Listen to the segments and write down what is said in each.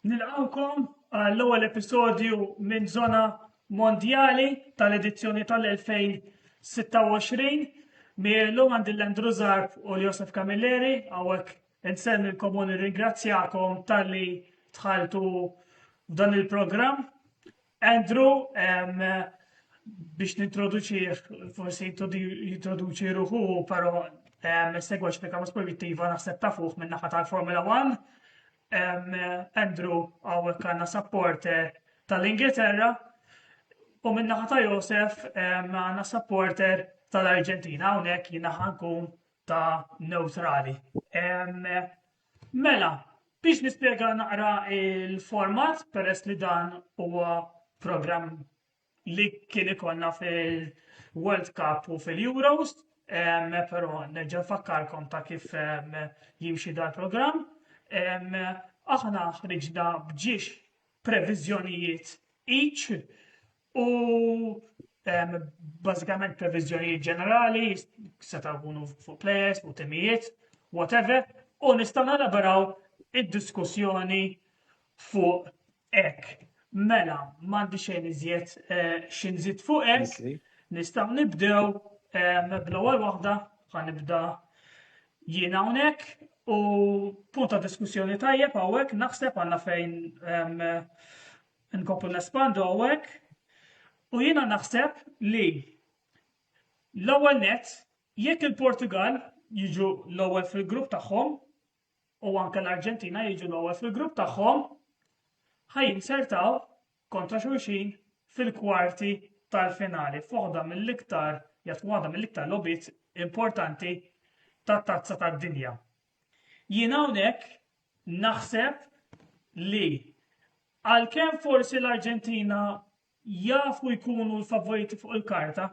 Nilqawkom għall-ewwel episodju minn Żona Mondjali tal-edizzjoni tal-2026. Miellum għandi l-Andrew Zarb u l-Josef Camilleri hawnhekk insemmilkom u nirringrazzjakom talli tħaltu f'dan il-programm. Andrew, biex nintroduċih, forsi jintroduċi ruħu, però segwa x'pika sportiva naħseb tafuh minn naħa tal-Formula 1. Andrew għawek għanna supporter tal-Ingilterra u minna ħata Josef għanna supporter tal-Arġentina unek jina ħankun ta' neutrali. Mela, biex nispiega naqra il-format peress li dan huwa program li kien ikonna fil-World Cup u fil-Euros, pero nerġa' nfakkarkom ta' kif jimxi dal-program. Aħna ħriġna bġiex previżjonijiet each u bażikament previżjonijiet ġenerali, seta' jkunu fuq players, fuq timijiet, whatever, u nistgħu naraw id-diskussjoni fuq hekk. Mela, m'għandi xejn iżjed x'inżid fuq hekk, nistgħu nibdew bl-ewwel waħda ħanibda jien hawnhekk. U punta diskussjoni tajjeb hawnhekk naħseb għandna fejn nkomplu nespandu hawnhekk. U jiena naħseb li l-ewwel nett jekk il-Portugal jiġu l-ewwel fil-grupp tagħhom u anke l-Arġentina jiġu l-ewwel fil-grupp tagħhom ħajinsertaw kontra xulxin fil-kwarti tal-finali f'waħda mill-iktar logħbiet importanti tat-tazza tad-dinja. Jien hawnhekk naħseb li għalkemm forsi l-Arġentina jafu jkunu l-favoriti fuq il-karta,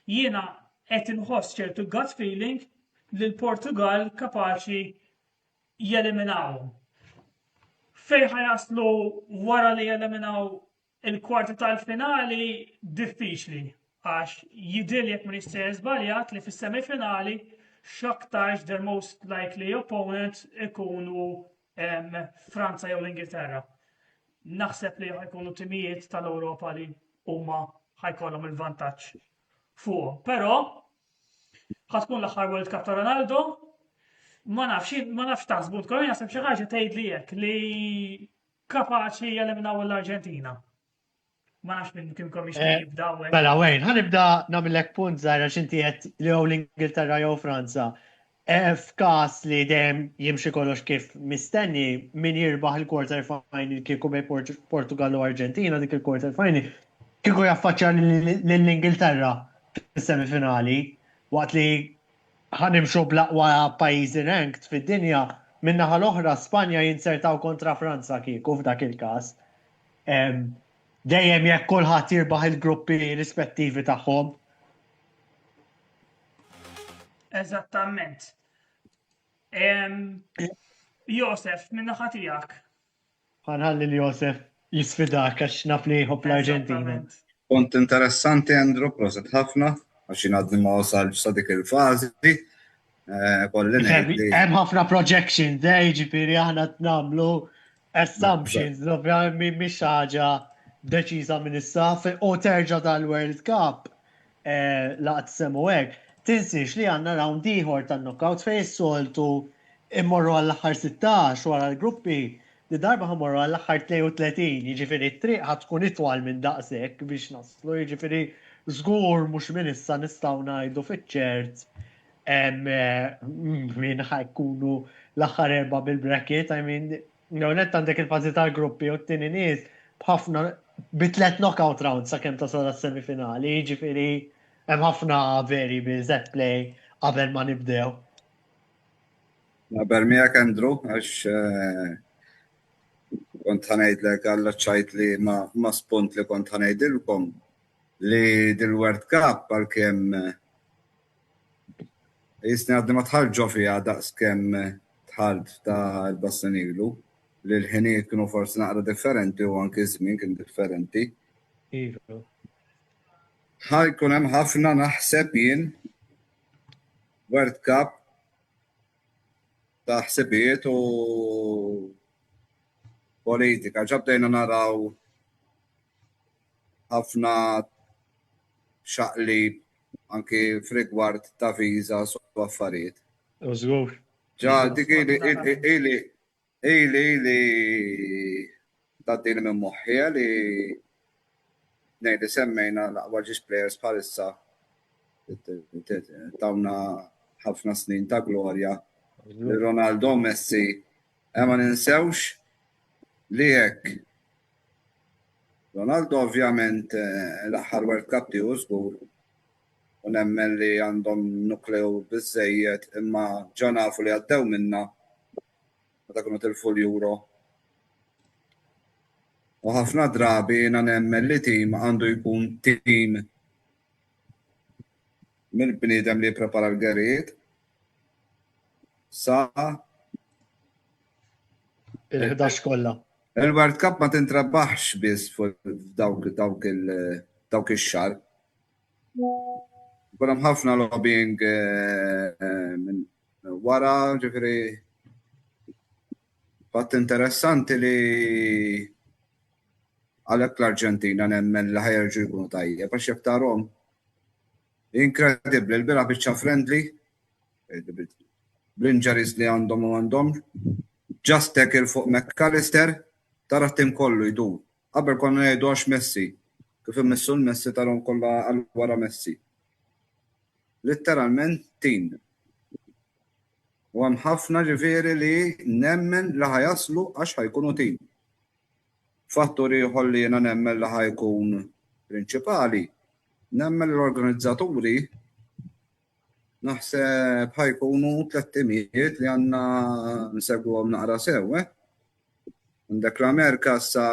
jiena qed inħoss ċertu gut feeling li l-Portugal kapaċi jeliminawhom. Fejn ħajaslu wara li jeliminaw il-kwarti tal-finali diffiċli għax jidhirli jekk ma nistgħu żbaljat li fis-semifinali x'aktarx their most likely opponent ikunu Franza jew l-Ingilterra. Naħseb li ħajkunu timijiet tal-Ewropa li huma ħajkollhom il-vantaġġ fuq. Però ħatkun l-aħħar World Cup ta' Ronaldo, ma nafx taħsbu tkun jaħseb xi ħaġa tgħidli hekk li kapaċi jeliminaw l-Arġentina. Ma nafx minn kimkom jibdaw. Mela, wejn, ħanibda nagħmilek punt żgħar għax inti qed li jew l-Ingilterra jew Franza. F'każ li dejjem jimxi kollox kif mistenni min jirbaħ il-quarter final kieku bejn Portugal u Arġentina dik il-quarter final kieku jaffaċċja lill-Ingilterra fis-semifinali waqt li ħanimxu bl-aqwa pajjiżi ranked fid-dinja min-naħa l-oħra Spanja jinsertaw kontra Franza kieku f'dak il-każ. Dejjem jekk kulħadd jirbaħ il-gruppi rispettivi tagħhom. Eżattament. Josef, minn naħa tiegħek. Ħanħalli l-Josef jisfidak għax naf li jħobb l-Arġentina. Kont interessanti Andrew, proset ħafna, għax għadni ma wasalx sa dik il-fażi. Hemm ħafna projections, ġifieri aħna tnamlu assumptions, ovvjament mhix ħaġa deċiża minn issa u terġa' tal-World Cup laqgħet semmu hekk. Tinsiex li għandna round ieħor tan-knockout fejn is-soltu immorru għall-aħħar 16 wara l-gruppi li darba ħammorru għall-aħħar 33, jiġifieri t-triq ħad tkun itwal minn daqshekk biex naslu, jiġifieri żgur mhux minn issa nistgħu ngħidu fiċ-ċert min ħajkunu l-aħħar erba' bil-bracket, I mean, net għandek il-fażi tal-gruppi u t-tieni nies b'ħafna bitlet knockout rounds sakemm tasal għas-semifinali, jiġifieri hemm ħafna variables at play qabel ma nibdew. Naqbel miegħek Andrew għax kont ħanajdlek għallaċċajt li ma spunt li kont ħanajdilkom li dil-World Cup għal-kem jisni għaddi ma tħarġu fija daqs kem tħarġ ta' l-Bassanilu li l-ħinijiet kienu forsi naqra differenti u anki żmien kien differenti. Ħajkun hemm ħafna naħseb jien World Cup ta' ħsibiet u politika. Ġabdejna naraw ħafna xaqli anki f'rigward ta' viża u affarijiet. Użgur. Ġa dik ili taddini minn moħħija li nejdi semmejna l-aqwa ġiex players bħalissa tawna ħafna snin ta' glorja li Ronaldo Messi ma ninsewx li hekk. Ronaldo ovvjament l-aħħar World Cup tiegħu żgur u nemmen li għandhom nukleu biżejjed imma ġa nafu li għaddew minna meta kienu tilfu l-Euro. U ħafna drabi jiena nemmen li tim għandu jkun tim mill-bniedem li jipprepara l-gerijiet sa Il-11 kollha. Il-World Cup ma tintrabaħx biss f'dawk ix-xahar. Ikun hemm ħafna lobbying minn wara, ġifieri fatt interessanti li għalhekk l-Arġentina nemmen li ħajerġu jkunu tajjeb għax jekk tarhom inkredibbli l-bira biċċa friendly bl-injuries li għandhom u għandhom just tackle fuq McAllister tara t-tim kollu jdur. Qabel konna jgħidu għax Messi. Kif immissu l-Messi tarhom kollha għal wara Messi. Literalment tim. U hemm ħafna ġifieri li nemmen li ħajaslu għax ħajkunu tim. Fattur ieħor li jiena nemmen li ħajkun prinċipali, nemmen l-organizzaturi naħseb ħajkunu 3 timijiet li għandna nsegwhom naqra sew. Għandek l-Amerika sa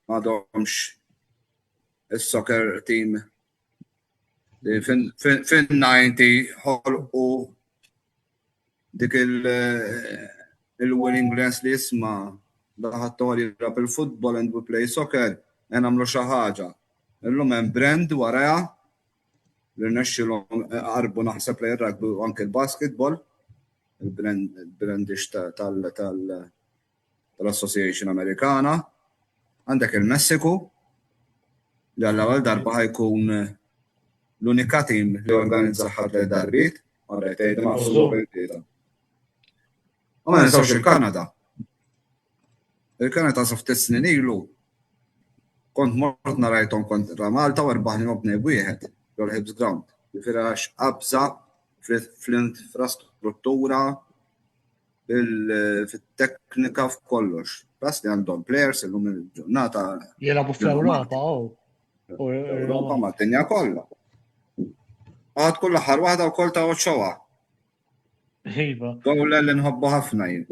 m'għadhomx is-soccer team li fin-90 ħolqu dik il-winning lens li jisma' daħat torira bil-football and we play soccer nagħmlu xi ħaġa. Illum hemm brand warajha li rnexxilhom qarbu naħseb li r-rugby u anke l-basketball, il-brandix tal-Association Amerikana. Għandek il-Messiku li għall-ewwel darba ħajkun l-unika tim li organizza ħadd darbiet, marret tgħid ma' s-sobilità. U ma ninsawx il-Kanada. Il-Kanada sa ftit snin ilu kont mort narajthom kontra Malta u rbaħni mobni wieħed l-Hibs Ground. Jifieri għax qabża fl-infrastruttura fit-teknika f'kollox. Bas li għandhom players illum il-ġurnata. Jilagħbu fl-Ewropa Ewropa ma' dinja kollha. Għad kull aħħar waħda wkoll ta' Oċċowa. Iva. Gowl li nħobbu ħafna jien.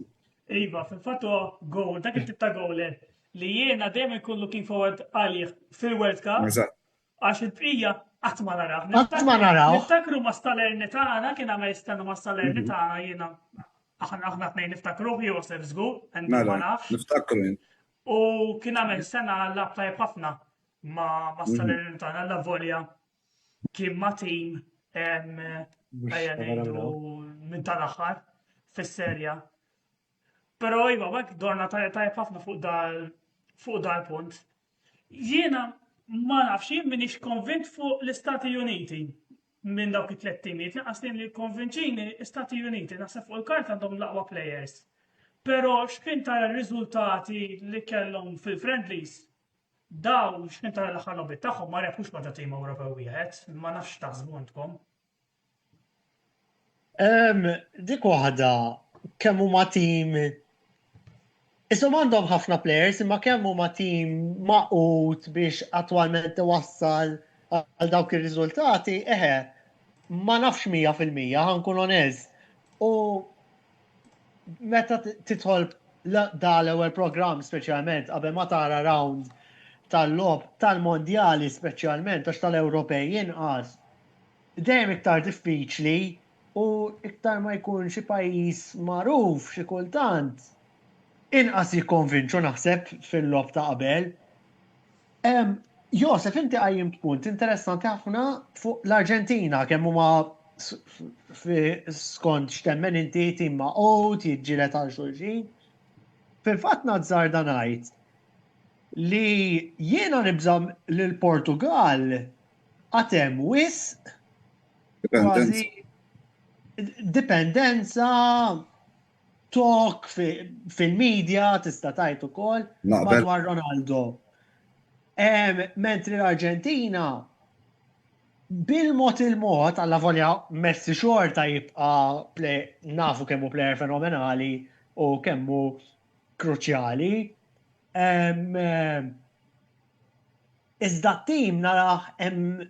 Iva, fil-fattu goal, dak il-tip ta' goal li jiena dejjem ikun looking forward għalih fil-World Cup għax il-bqija qatt ma naraw. Qatt ma naraw. Niftakru ma' Stalerni tagħna kien ma jistennu ma' Stalerni tagħna jiena aħna tnejn niftakru Josef żgur, ma nafx. Niftakru jien. U kien għamel sena lab tajjeb ħafna ma' Stalerni tagħna la volja kien ma' tim ejja ngħidu minn tal-aħħar fis-serja. Pero iva, għak dorna tajb ħafna fuq dal-punt. Jiena ma nafx jien minix konvint fuq l-Istati Uniti minn dawk it-3 timijiet. Naqas li konvinċini l-Istati Uniti naħseb fuq il-kart għandhom l-aqwa players. Pero x'kien tara r-riżultati li kellhom fil-friendlies daw x'kien tara l-aħħar logħbiet tagħhom ma rebħux ma' tim Ewropew wieħed, ma nafx taħsbu intkom. Dik waħda kemm huma tim Isom għandhom ħafna players, imma kemm huma tim maqut biex attwalment wassal għal dawk ir-riżultati, ma nafx 100% ħankun onest. U meta tidħol da l-ewwel programm speċjalment qabel ma tara round tal-lob tal-mondjali speċjalment għax tal-Ewropej inqas. Dejjem iktar diffiċli u iktar ma jkun xi pajjiż magħruf xi kultant inqas jikkonvinċu naħseb fil-lob ta' qabel. Josef, inti għajjimt punt interessanti ħafna fuq l-Arġentina kemm huma skont x'temmen inti tim ma' qod jiġġieled għal xulxin. Fil-fatt nazzar dan ngħid li jiena nibżam lill-Portugal għatem wisq kważi dipendenza tok fil-medja tista' tajt ukoll madwar Ronaldo. Mentri l-Arġentina bil-mod il-mod għalla volja Messi xorta jibqa' nafu kemmu plejer fenomenali u kemmu kruċjali. Iżda t-tim naraħ hemm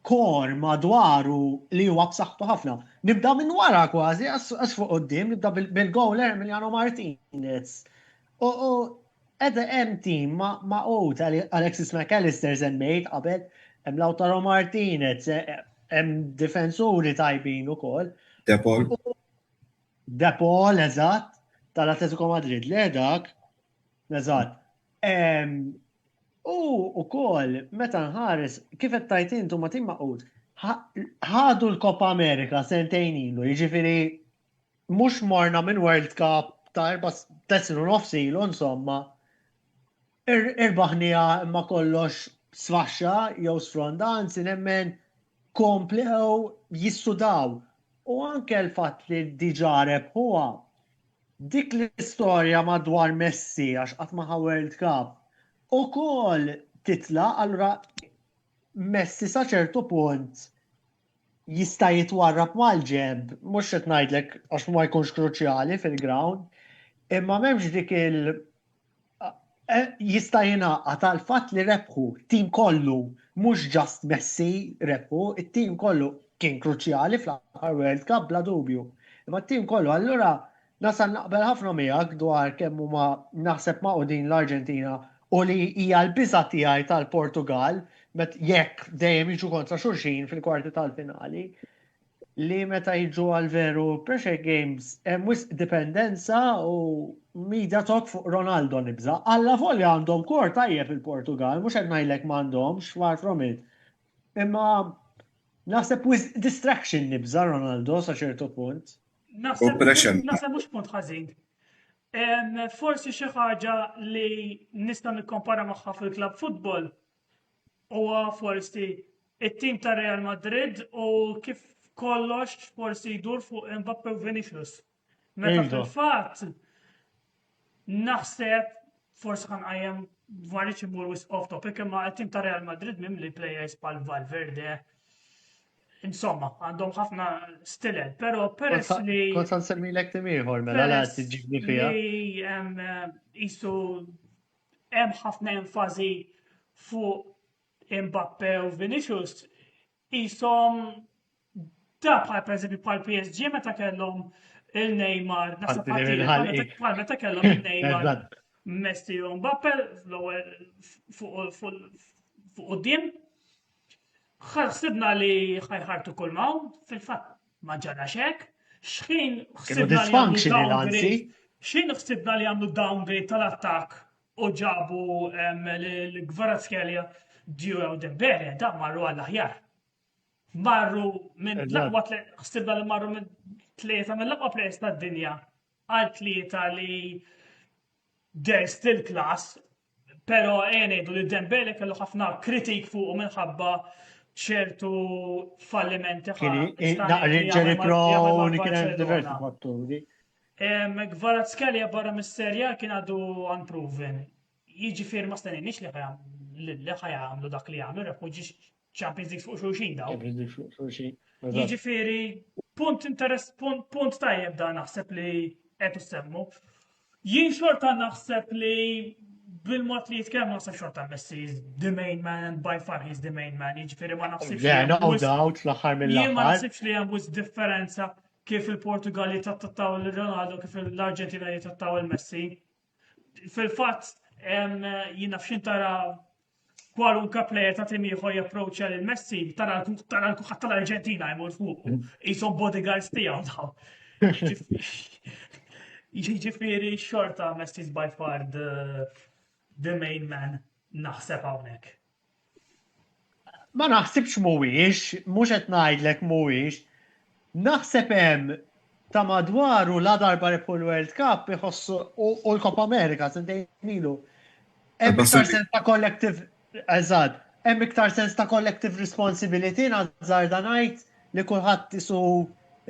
kor madwaru li huwa b'saħħtu ħafna. Nibda minn wara kważi għas fuq qudiem, nibda bil-goler Emiliano Martinez. U edha hemm tim ma' qut Alexis McAllister żemmejt qabel, hemm Lautaro Martinez, hemm difensuri tajbin ukoll. De Paul, eżatt, tal-Atletico Madrid li dak, eżatt. U ukoll meta nħares kif qed tajt intu ma tim maqud ħadu l-Coppa America sentejn ilu, jiġifieri mhux morna minn World Cup ta' 4 ilu insomma. Irbaħnija imma kollox sfaxxa jew sfrondanzi nemmen komplew jissudaw. U anke l-fatt li diġà rebħuha dik l-istorja madwar Messi għax qatt ma World Cup ukoll titla' allura Messi sa ċertu punt jista' jitwarrab mal-ġemb, mhux qed ngħidlek għax ma jkunx kruċjali fil-ground, imma m'hemmx dik jista' jingħaqad tal-fatt li rebħu tim kollu mhux ġast Messi rebħu, it-tim kollu kien kruċjali fl-aħħar World Cup bla dubju. Imma t-tim kollu allura nasal naqbel ħafna miegħek dwar kemm huma naħseb maqudin l-Arġentina u li hija l-biża' tiegħi tal-Portugal met jekk dejjem jiġu kontra xulxin fil-kwarti tal-finali li meta jiġu għal veru pressure games hemm wisq dipendenza u media talk fuq Ronaldo nibża. Alla volja għandhom kor tajjeb il-Portugal, mhux qed ngħidlek m'għandhomx far from it. Imma naħseb wisq distraction nibża Ronaldo sa ċertu punt. Naħseb mhux punt ħażin. Forsi xi ħaġa li nista' nikkompara magħha fil-klabb futbol huwa forsi it-tim ta' Real Madrid u kif kollox forsi jdur fuq Mbappe u Vinicius. Meta fil-fatt naħseb forsi ħanqajjem varriċ imur off topic imma it-tim ta' Real Madrid mimli players bħal Valverde. Insomma, għandhom ħafna stilel, pero peress li... Kont nsemmilek tim ieħor mela la tiġibni fiha. Li jisu hemm ħafna enfasi fuq Mbappe u Vinicius, jisom da bħal pereżempju bħal PSG meta kellhom il-Neymar, bħal meta kellhom il-Neymar, Messi u Mbappe fuq quddiem. Xsibna li ħajħartu kull maw, fil-fatt ma ġara xek, xħin xsibna li għamlu downgrade tal-attak u ġabu l-Kvaratskhelia Dju Dembele, da marru għall-aħjar. Marru minn laqwa xsibna li marru minn tlieta minn laqwa plejs tad-dinja għal tlieta li they're still class, pero ngħidu li Dembele kellu ħafna kritik fuq minħabba ċertu fallimenti Jerry Brown kien hemm diversi fatturi. Kvaratskhelia barra mis-serja kien għadu unproven. Jiġifieri ma stenniex li ħajamlu dak li għamlu rebħu Champions League fuq xulxin daw. Jiġifieri punt tajjeb da naħseb li qed semmu. Jien xorta naħseb li bil-mod li jitkellem naħseb xorta Messi is the main man and by far he's the main man. Jiġifieri ma naħsibx jien ma naħsibx li hemm differenza kif il-Portugal jitrattaw il-Ronaldo kif l-Arġentina jitrattaw il-Messi. fil-fatt jina f'xintara kwalunka plejer ta' tim ieħor japproċċja lil Messi, tara l-kuħat tal-Arġentina jmur fuq, jisom bodyguards tiegħu daw. Jiġifieri xorta Messi's by far the main man naħseb hawnhekk. Ma naħsibx mhuwiex, mhux qed ngħidlek mhuwiex. Naħseb hemm ta' madwaru la darba l World Cup iħossu u l-Copa America sentejn ilu. Hemm iktar sens ta' collective eżatt, hemm iktar sens ta' collective responsibility nażar dan ngħid li kulħadd isu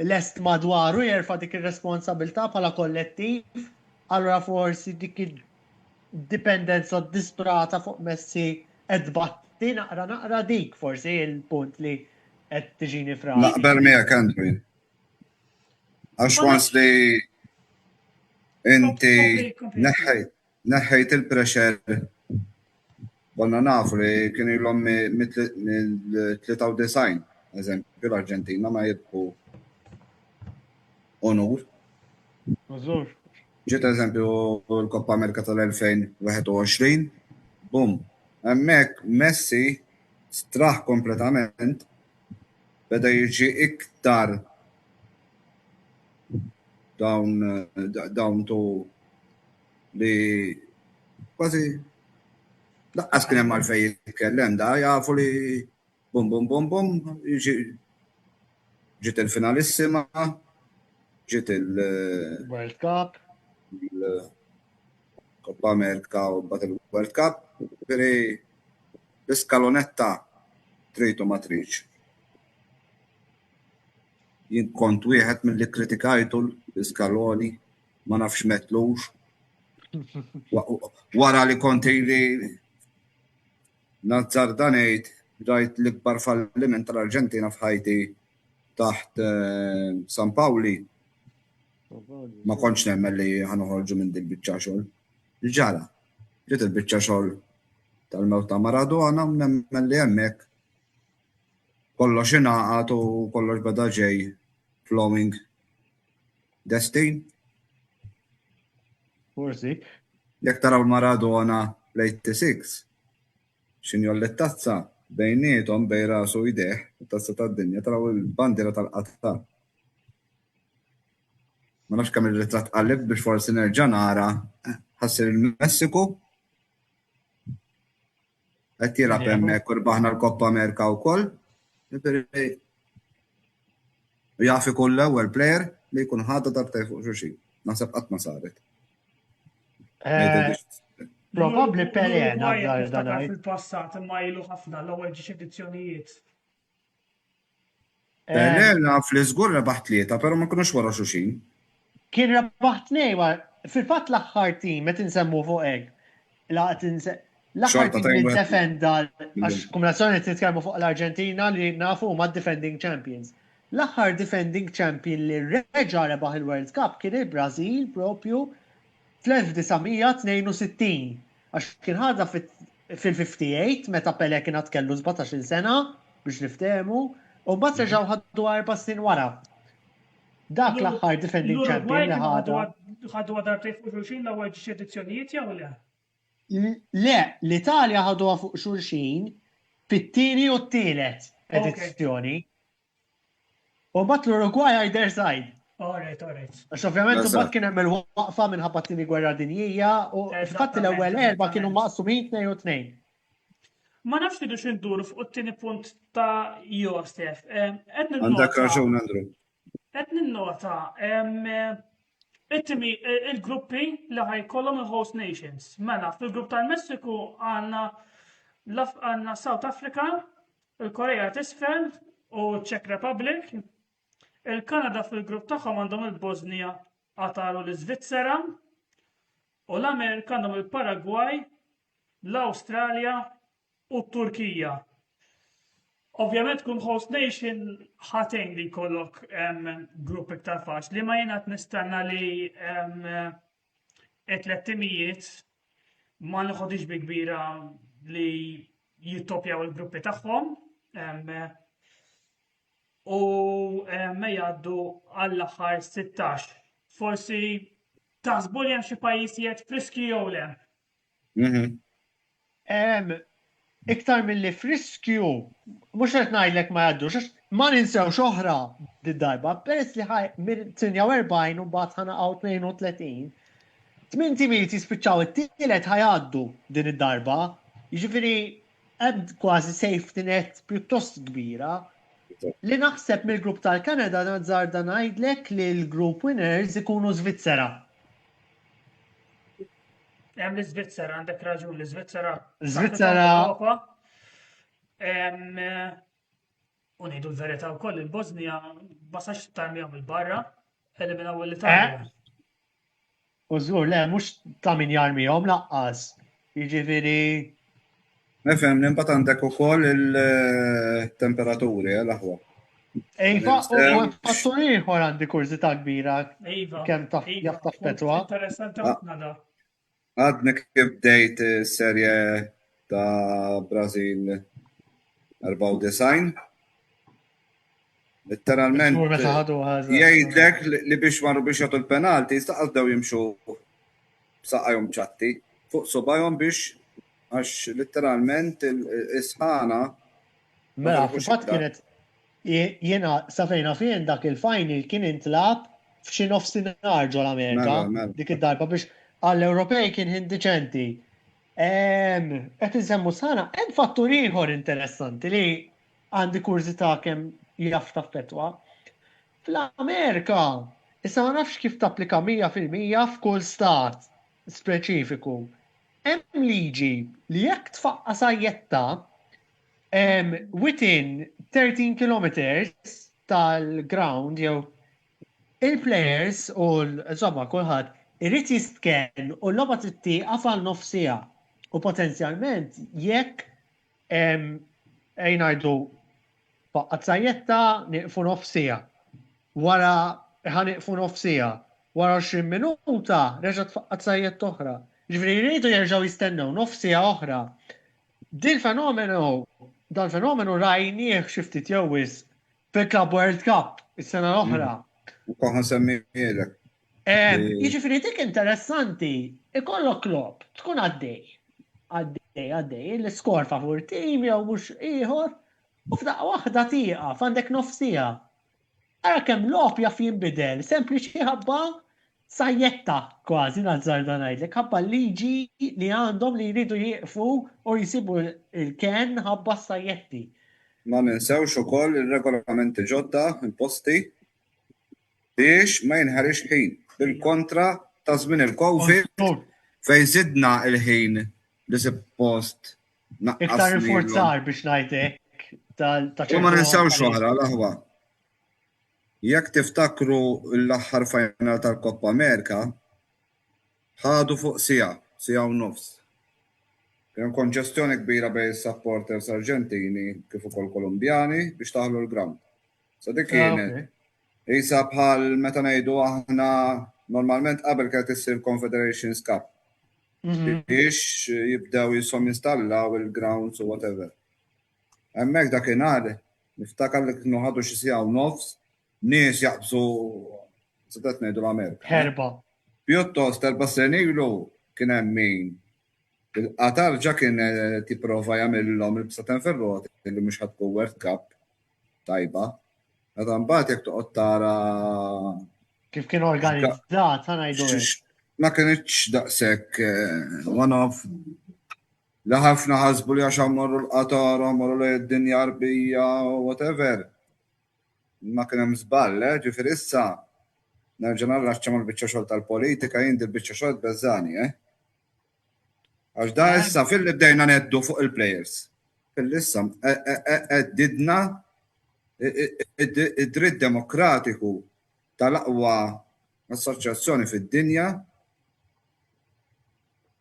lest madwaru jerfa' dik ir-responsabilità bħala kollettiv, allura forsi dik id-dipendenza disprata fuq Messi qed batti naqra dik forsi il-punt li qed tiġini fra. Naqbel miegħek Andrew. Għax once li inti neħħejt il-pressure konna nafu li kienu ilhom mill-93 eżempju l-Arġentina ma jibqu onur. Użur. Ġiet eżempju l-Koppa Amerika tal-2021, bum, hemmhekk Messi straħ kompletament beda jiġi iktar dawn to li kważi laqqas kien hemm għalfejn jitkellem da jafu li bum ġiet il-finalissima, ġiet World Cup. Koppa Amerika u bat il-World Cup, veri l-iskalonetta tritu ma triċ. Jien kont wieħed mill-li kritikajtu l-iskaloni, ma nafx metlux. Wara li konti li nazzar danejt, rajt l-ikbar falliment tal-Arġentina f'ħajti taħt San Pauli. Ma konċ nemmen li ħanuħorġu minn dik biċċa xogħol. Ġara, ġiet il-biċċa xogħol tal-mewt ta' Maradona nemmen li hemmhekk kollox ingħaqad u kollox beda ġej flowing destin. Forsi. Jekk taraw Maradona l-86, x'inhu l-tazza bejniethom bejn rasu u jdeh, it-tazza tad-dinja, taraw il-bandiera tal-Qatar. Ma nafx kemm ir-ritratt qallib biex forsi nerġa' nara ħassir il-Messiku. Qed jilgħab hemmhekk u rbaħna l-Koppa Amerika wkoll. Jaf ikun l-ewwel plejer li jkun ħadu darbtej fuq xulxin. Naħseb qatt ma saret. Probabbli Pelé nafdar dan fil-passat imma ilu ħafna l-ewwel ġiex edizzjonijiet. Pelé naf li żgur rebaħ tlieta, però ma kinux wara xulxin. Kien rebaħ tnejn, fil-fatt l-aħħar tim qed insemmu fuq hekk. L-aħħar tim li defenda għax kumulazzjoni titkellmu fuq l-Arġentina li nafu huma defending champions. L-aħħar defending champion li reġa' rebaħ il-World Cup kien il-Brażil propju fl-1962 għax kien ħadha fil-58 meta Pelé kien kellu 17-il sena biex niftehmu u mbagħad reġgħu ħaddu 4 snin wara. Dak l-aħħar defending champion li ħadu. ħadu darbtej fuq xulxin l-ewwel ġiex edizzjonijiet jew le? Le, l-Italja ħaduha fuq xulxin fit-tieni u t-tielet edizzjoni. U mbagħad l-Uruguay either side. Alright. Għax ovvjament mbagħad kien hemm il-waqfa minħabba t-tieni gwerra dinjija u fatt l-ewwel erba' kienu maqsumin 2 u 2. Ma nafx tidu x'indur fuq it-tieni punt ta' Josef. Għandek raġun, Andrew. Qed ninnota il-gruppi li ħajkollhom il-host nations. Mela, fil-grupp tal-Messiku għandna South Africa, il-Korea t'isfel u Czech Republic. Il-Kanada fil-grupp tagħhom għandhom il-Bosnia, Qatar u l-Iżvizzera. U l-Amerika għandhom il-Paragwaj, l-Awstralja u t-Turkija. Ovvjament kun host nation ħatejn li kollok grupp iktar faċli, ma jiena nistenna li it-tlet timijiet ma nħodix bi kbira li jittopjaw il-gruppi tagħhom u ma jgħaddu għall-aħħar 16. Forsi taħsbu li hemm xi pajjiżijiet friski jew le? Mhm. Iktar mill-li friskju, mux għet najlek ma jaddux, ma ninsew xoħra d-darba, peress li ħaj mir-48 u bat ħana għaw 32, 8 timiti spiċċaw it-tielet ħajaddu din id-darba, jiġifieri għed kważi safety net pjuttost kbira, li naħseb mill-grupp tal-Kanada nazzarda ngħidlek li l-group winners ikunu Svizzera. Hemm l-Iżvizzera, għandek raġun l-Iżvizzera. Svizzera. U ngħidu l-verità wkoll il-Bosnija ma sax tarmihom il-barra, eliminaw l-Italja. U żgur le, mhux ta' min jarmihom laqqas. Jiġifieri. Nefhem l-impat għandek ukoll il-temperaturi l-aħwa. Iva, u fattur ieħor għandi kurzità kbira Iva. kemm taf jaftaf petwa. Interessanti ħafna da. Għadna kif bdejt serje ta' Brazil 94. Literalment, Żgur meta ħadu ħaża. jgħidlek li biex marru biex jagħtu l-penalti, staqgħu jimxu b'saqajhom ċatti fuq subajhom biex għax literalment is-sħana. Mela, fil-fatt kienet jiena safejna fejn dak il-final kien intlab f'xi nofsinhar ġol Amerika. Mela. Dik id-darba biex għall-Ewropej kien indiċenti. Qed insemmu sħana, hemm fattur ieħor interessanti li għandi kurzità kemm jaftaf petwa. Fl-Amerika, issa ma nafx kif tapplika 100% f'kull stat speċifiku. Hemm liġi li jekk tfaqqa sajjetta within 13 kilometers tal-ground jew il-players u l-żomma kulħadd irid jistken u l-logħba trid tieqaf għal nofsija. U potenzjalment jekk ngħidu faqqat sajjetta nieqfu nofsija. Wara ħaniqfu nofsija. Wara 20 minuta reġgħet tfaqqat sajjetta oħra. Ġifieri jridu jerġgħu jistennew nofsija oħra. Dan fenomenu rajnieh xi ftit jewwis fil-Club World Cup is-sena l-oħra. U koħan semmiħilek. Jiġifieri dik interessanti, ikollok klopp, tkun għaddej, l-iskor favur tim jew mhux ieħor, u f'daqqa waħda tieqaf għandek nofsija. Ara kemm lob jaf jinbidel, sempliċi ħabba sajjetta kważi nazzarda ngħidlek, ħabba liġi li għandhom li jridu jieqfu u jisibu il-ken ħabba sajjetti. Ma ninsewx ukoll ir-regolamenti ġodda imposti biex ma jinħarix ħin. Bil-kontra ta' żmien il-Covid fejn żidna il-ħin li suppost naqqas. Iktar infurzar biex ngħidlek ta' U ma ninsewx oħra l-aħwa. Jekk tiftakru l-aħħar final tal-Koppa Amerika, ħadu fuq sija u nofs. Kien konġestjoni kbira bejn supporters Arġentini kif ukoll Kolumbjani biex taħlu l-ground. So dik kienet isa bħal meta ngħidu aħna normalment qabel kienet issir Confederations Cup. Biex jibdew jisom jinstallaw il-grounds u whatever. Hemmhekk dakinhar niftakar li kienu ħadu xi sija u nofs, nies jaqbżu sedet ngħidu l-Amerika. Herba. Pjuttost erba' snin ilu kien hemm min. Il-Qatar ġa kien tipprova jagħmilhom il-bsaten ferroti li mhux ħadku World Cup tajba. Għadha mbagħad jekk toqgħod tara kif kien organizzat, ngħidu ma kienx daqshekk one of la ħafna ħasbu li għax morru l-Qatar, morru l-dinja arbija u whatever. Ma kien hemm żball, ġifieri issa nerġa' narra x'ċamal biċċa xogħol tal-politika jien biċċa xogħol beżżani, Għax da issa fil-li bdejna neddu fuq il-players. Fil-issa didna id-dritt demokratiku tal-aqwa assoċjazzjoni fid-dinja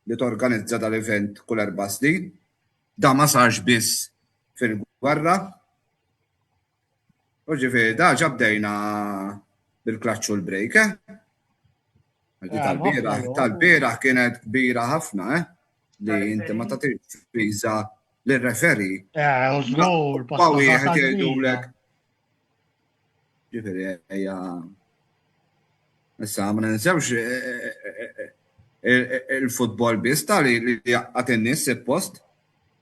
li torganizza dal-event kull 4 snin. Da ma sarx biss fil-gwerra. U ġifieri da ġabdejna bil-klaċċu l-break, Tal-bieraħ kienet kbira ħafna, li inti ma tagħtix viża lir-referi. Żgur, Bawi qed jgħidulek. Ġifieri Issa ma ninsewx il-futbol biss li jaqqat in-nies post.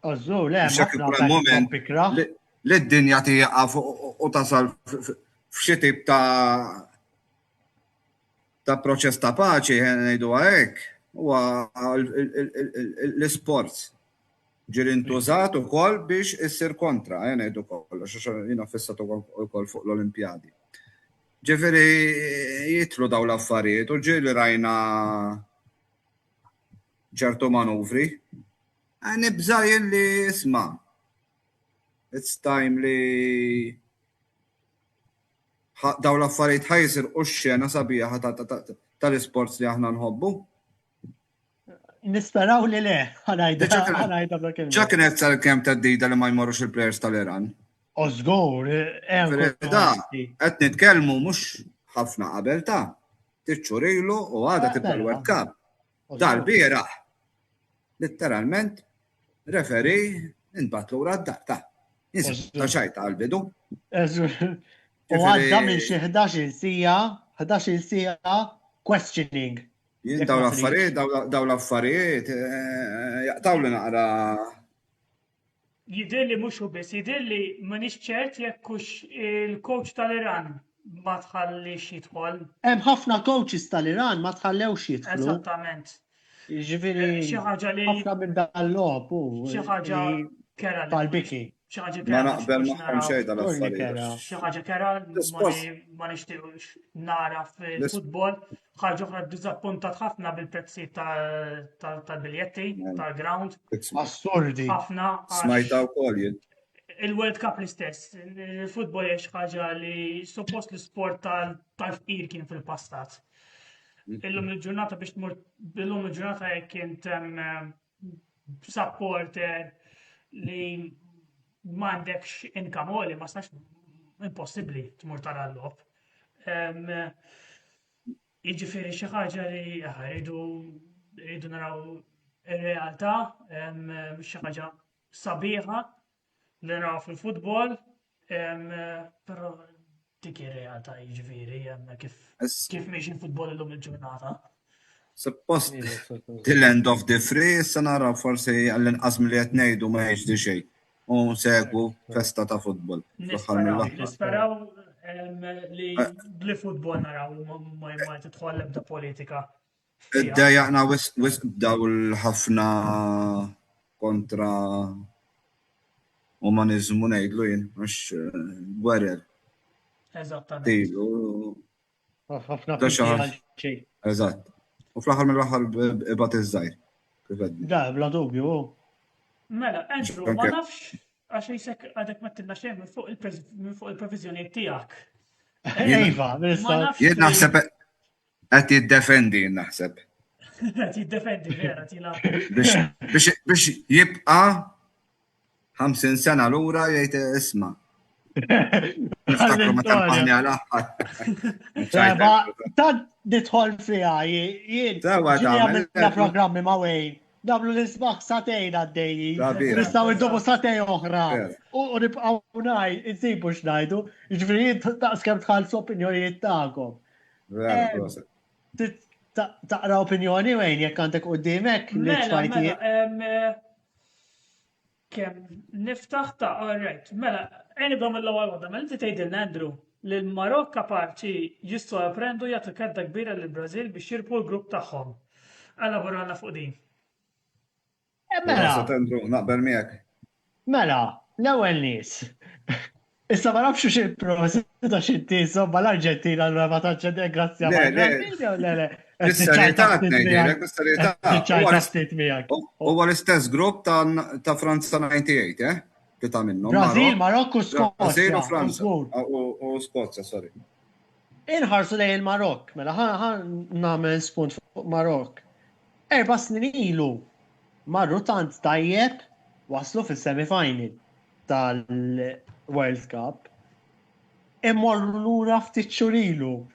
Ożżur, le, Biex jekk ħafna ikun ta' moment pikra. li d-dinja tieqaf u tasal f'xi tip ta' proċess ta' paċi ngħidu hekk huwa l-isports ġiri ntużat ukoll biex issir kontra ngħidu kollox għax jiena fissat ukoll fuq l-Olimpjadi. Ġifieri jitlu daw l-affarijiet u ġieli rajna ċertu manuvri. Nibżajjen li isma' it's time li daw l-affarijiet ħajsir u x-xena sabiħa tal-isports li aħna nħobbu. Nisperaw li le, ħanajda l-kelma. ċa kienet sal-kem tad-dida li ma jmorrux il-plejers tal-Iran? Ożgur, qed nitkellmu mhux ħafna qabel ta' tiċċurilu u għada tibda l-World Cup. Dal-bieraħ, letteralment, referi nbatlu wara d-dar ta' ta' xajta għal-bidu. U għadda minn xi 11 sija questioning. Jien daw l-affarijiet jaqtaw li naqra. Jidilli mhux u biss, jidilli m'għandix ċert jekkux il-coach tal-Iran ma tħallix jidħol. Hemm ħafna coaches tal-Iran ma tħallewx jidħlu. Eżattament. Jiġifieri Xi ħaġa li ħafna minn dal-logħob xi ħaġa kera li tal-biki. xi ħaġa Ma kera naqbel magħhom xejn dal-affarijiet. xi ħaġa kera ma nixtiequx nara fil-futbol. ħaġa oħra ddiżappuntat ħafna bil-prezzi tal-biljetti tal-ground. Assurdi. Ħafna Smajta wkoll jien. il-World Cup l-istess. Il-futbol hija xi ħaġa li suppost l-isport tal-fqir kien fil-passat. Illum il-ġurnata biex tmur illum il-ġurnata jekk int supporter li m'għandekx income għoli ma stax impossibbli tmur tara l-logħob. Jiġifieri xi ħaġa li rridu naraw ir-realtà, xi ħaġa sabiħa li naraw fil-futbol, però dik ir-realtà jiġifieri kif mexi l-futbol illum il-ġurnata. Suppost till end of the free issa nara forsi għall-inqas milli qed ngħidu ma jiġri xejn. U segwu festa ta' futbol. Nisperaw li futbol naraw ma tidħol l-ebda politika. Iddejjaqna wisq bdaw l-ħafna kontra umanizmu ngħidlu jien mhux gwerer. Eżattament. ħafna xejn. Eżatt. U fl-aħħar mill-aħħar ibad iż-żgħir. Da, bla dubju. Mela, Andrew, ma nafx għax jisek għadek mettilna xejn minn fuq il-provizjoni tiegħek. Iva, jien naħseb qed jiddefendi naħseb. Qed jiddefendi vera tila. Biex jibqa' 50 sena lura jgħid isma'. Niftakru meta mpaħni għal-aħħar. Ta' nidħol fiha jien. Għamilna programmi ma' Wayne. Dablu l-isbaħ satejn għaddejji. Nistaw id-dobu satej oħra. U nibqaw insibu xnajdu. Ġifiri taqskem tħalsu opinjonijiet ta'kom. Taqra opinjoni Wayne jekk għandek qudiemek li tfajtijiet. Kem niftaħ ta' alright. Mela, nibda mill-ewwel waħda, mela inti tgħidilna Andrew li l-Marok kapaċi jissorprendu jagħtu kedda kbira lill-Brażil biex jirpu l-grupp tagħhom. Elaboralna fuq din. Mela, naqbel miegħek. Mela, l-ewwel nies. Issa ma nafx xi prożita xi insomma l-Arġentina l-ma taċċed grazzja le. Huwa l-istess grupp ta' Franza 98, li ta' minnhom. Brażil, Marokku, Skozja. Brażil u Franza. U Skozja, sorry. Inħarsu lejn il-Marokk, mela nagħmel spunt fuq Marokk. 4 snin ilu marru tant tajjeb waslu fis-semifinal tal-World Cup. Immorru lura ftit xhur ilu.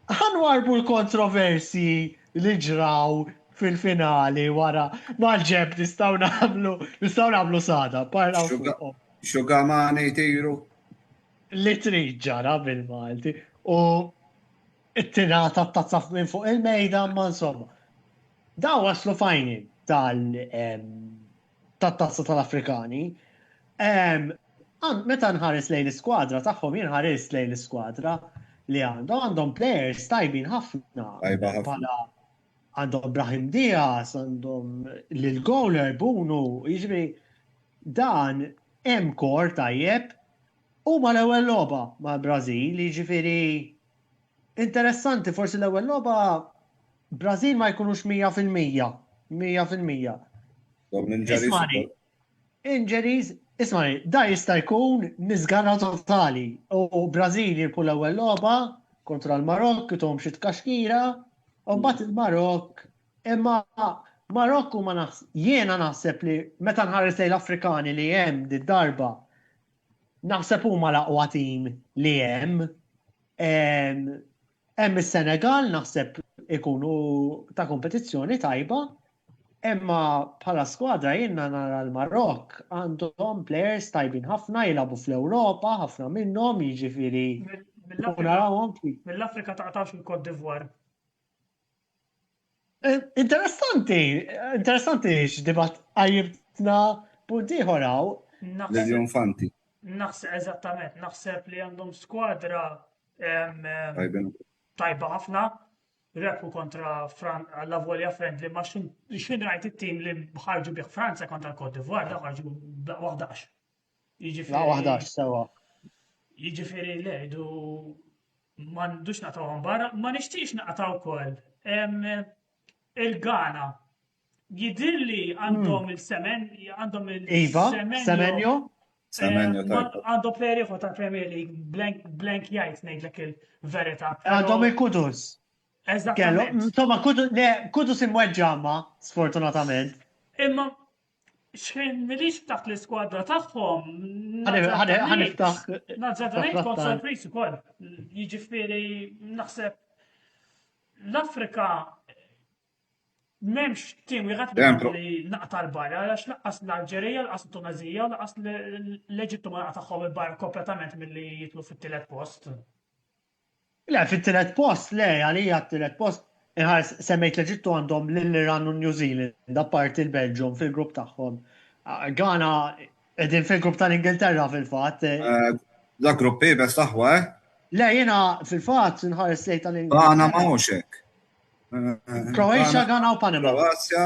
Ħanwarbu l-kontroversi li ġraw fil-finali wara mal-ġeb nistgħu nagħmlu sada. Xugamani tiru. Li trid ġara bil-Malti. U it-tingħata t-tazza minn fuq il-mejda, ma insomma. Daw waslu final tat-tazza tal-Afrikani. Meta nħares lejn l-iskwadra tagħhom jien ħares lejn l-iskwadra li għandhom players tajbin ħafna. Tajba ħafna. Bħala għandhom Brahim Diaz, għandhom lil Goler Bunu, jiġri dan hemm kor tajjeb u ma l-ewwel logħba ma' Brażil, jiġifieri interessanti forsi l-ewwel logħba Brażil ma jkunux 100%. 100%. Ismani, injuries, ismani, da jista' jkun niżgara totali u Brażil jirpu l-ewwel logħba kontra l-Marokk ithom xi tkaxkira u mbagħad il-Marokk imma Marokku jiena naħseb li meta nħares lejn l-Afrikani li hemm darba naħseb huma l-aqwa tim li hemm. Hemm is-Senegal naħseb ikunu ta' kompetizzjoni tajba, imma bħala skwadra jiena nara l-Marokk għandhom players tajbin ħafna jilagħbu fl-Ewropa, ħafna minnhom jiġifieri mill-Afrika taqtawx il-Côte d'Ivoire. Interessanti x'dibat għajibtna punti ħoraw. L-infanti. Naħseb eżattament, naħseb li għandhom skwadra tajba ħafna, repu kontra la volja friendly, ma xin rajt it-tim li ħarġu bih Franza kontra l-Côte d'Ivoire, da ħarġu 11. La 11 sewa. Jiġifieri lejdu ma ndux naqtawhom barra, ma nixtiex naqtaw ukoll. Il-Ghana jidirli għandhom il-semen, għandhom Semenyo? Għandhom plejeri fuq tal-Premier League, blank jgħid ngħidlek il-verità. Għandhom il-Kudus. Eżattament. Insomma, Kudus imweġġama, sfortunatament. Imma xejn milix taħt l-iskwadra tagħhom. Ħaniftaħ. Nazzardanejt kont sorpriż ukoll. Jiġifieri naħseb l-Afrika m'hemmx tim wieħed li naqta l-barra, għax laqqas l-Alġerija, laqqas it-Tunezija, laqqas l-Eġittu ma naqtahom il-barra kompletament milli jitlu fit-tielet post. Le, fit-tielet post, le, għalija t-tielet post, semmejt l-Eġittu għandhom l-Iran u New Zealand, apparti il-Belġium fil-grupp tagħhom. Ghana qegħdin fil-grupp tal-Ingilterra fil-fatt. Da gruppi bes taħwa, Le, jiena fil-fatt nħares lejn tal-Ingilterra. Ghana ma hux Croatia, Ghana u Panama. Kroazja,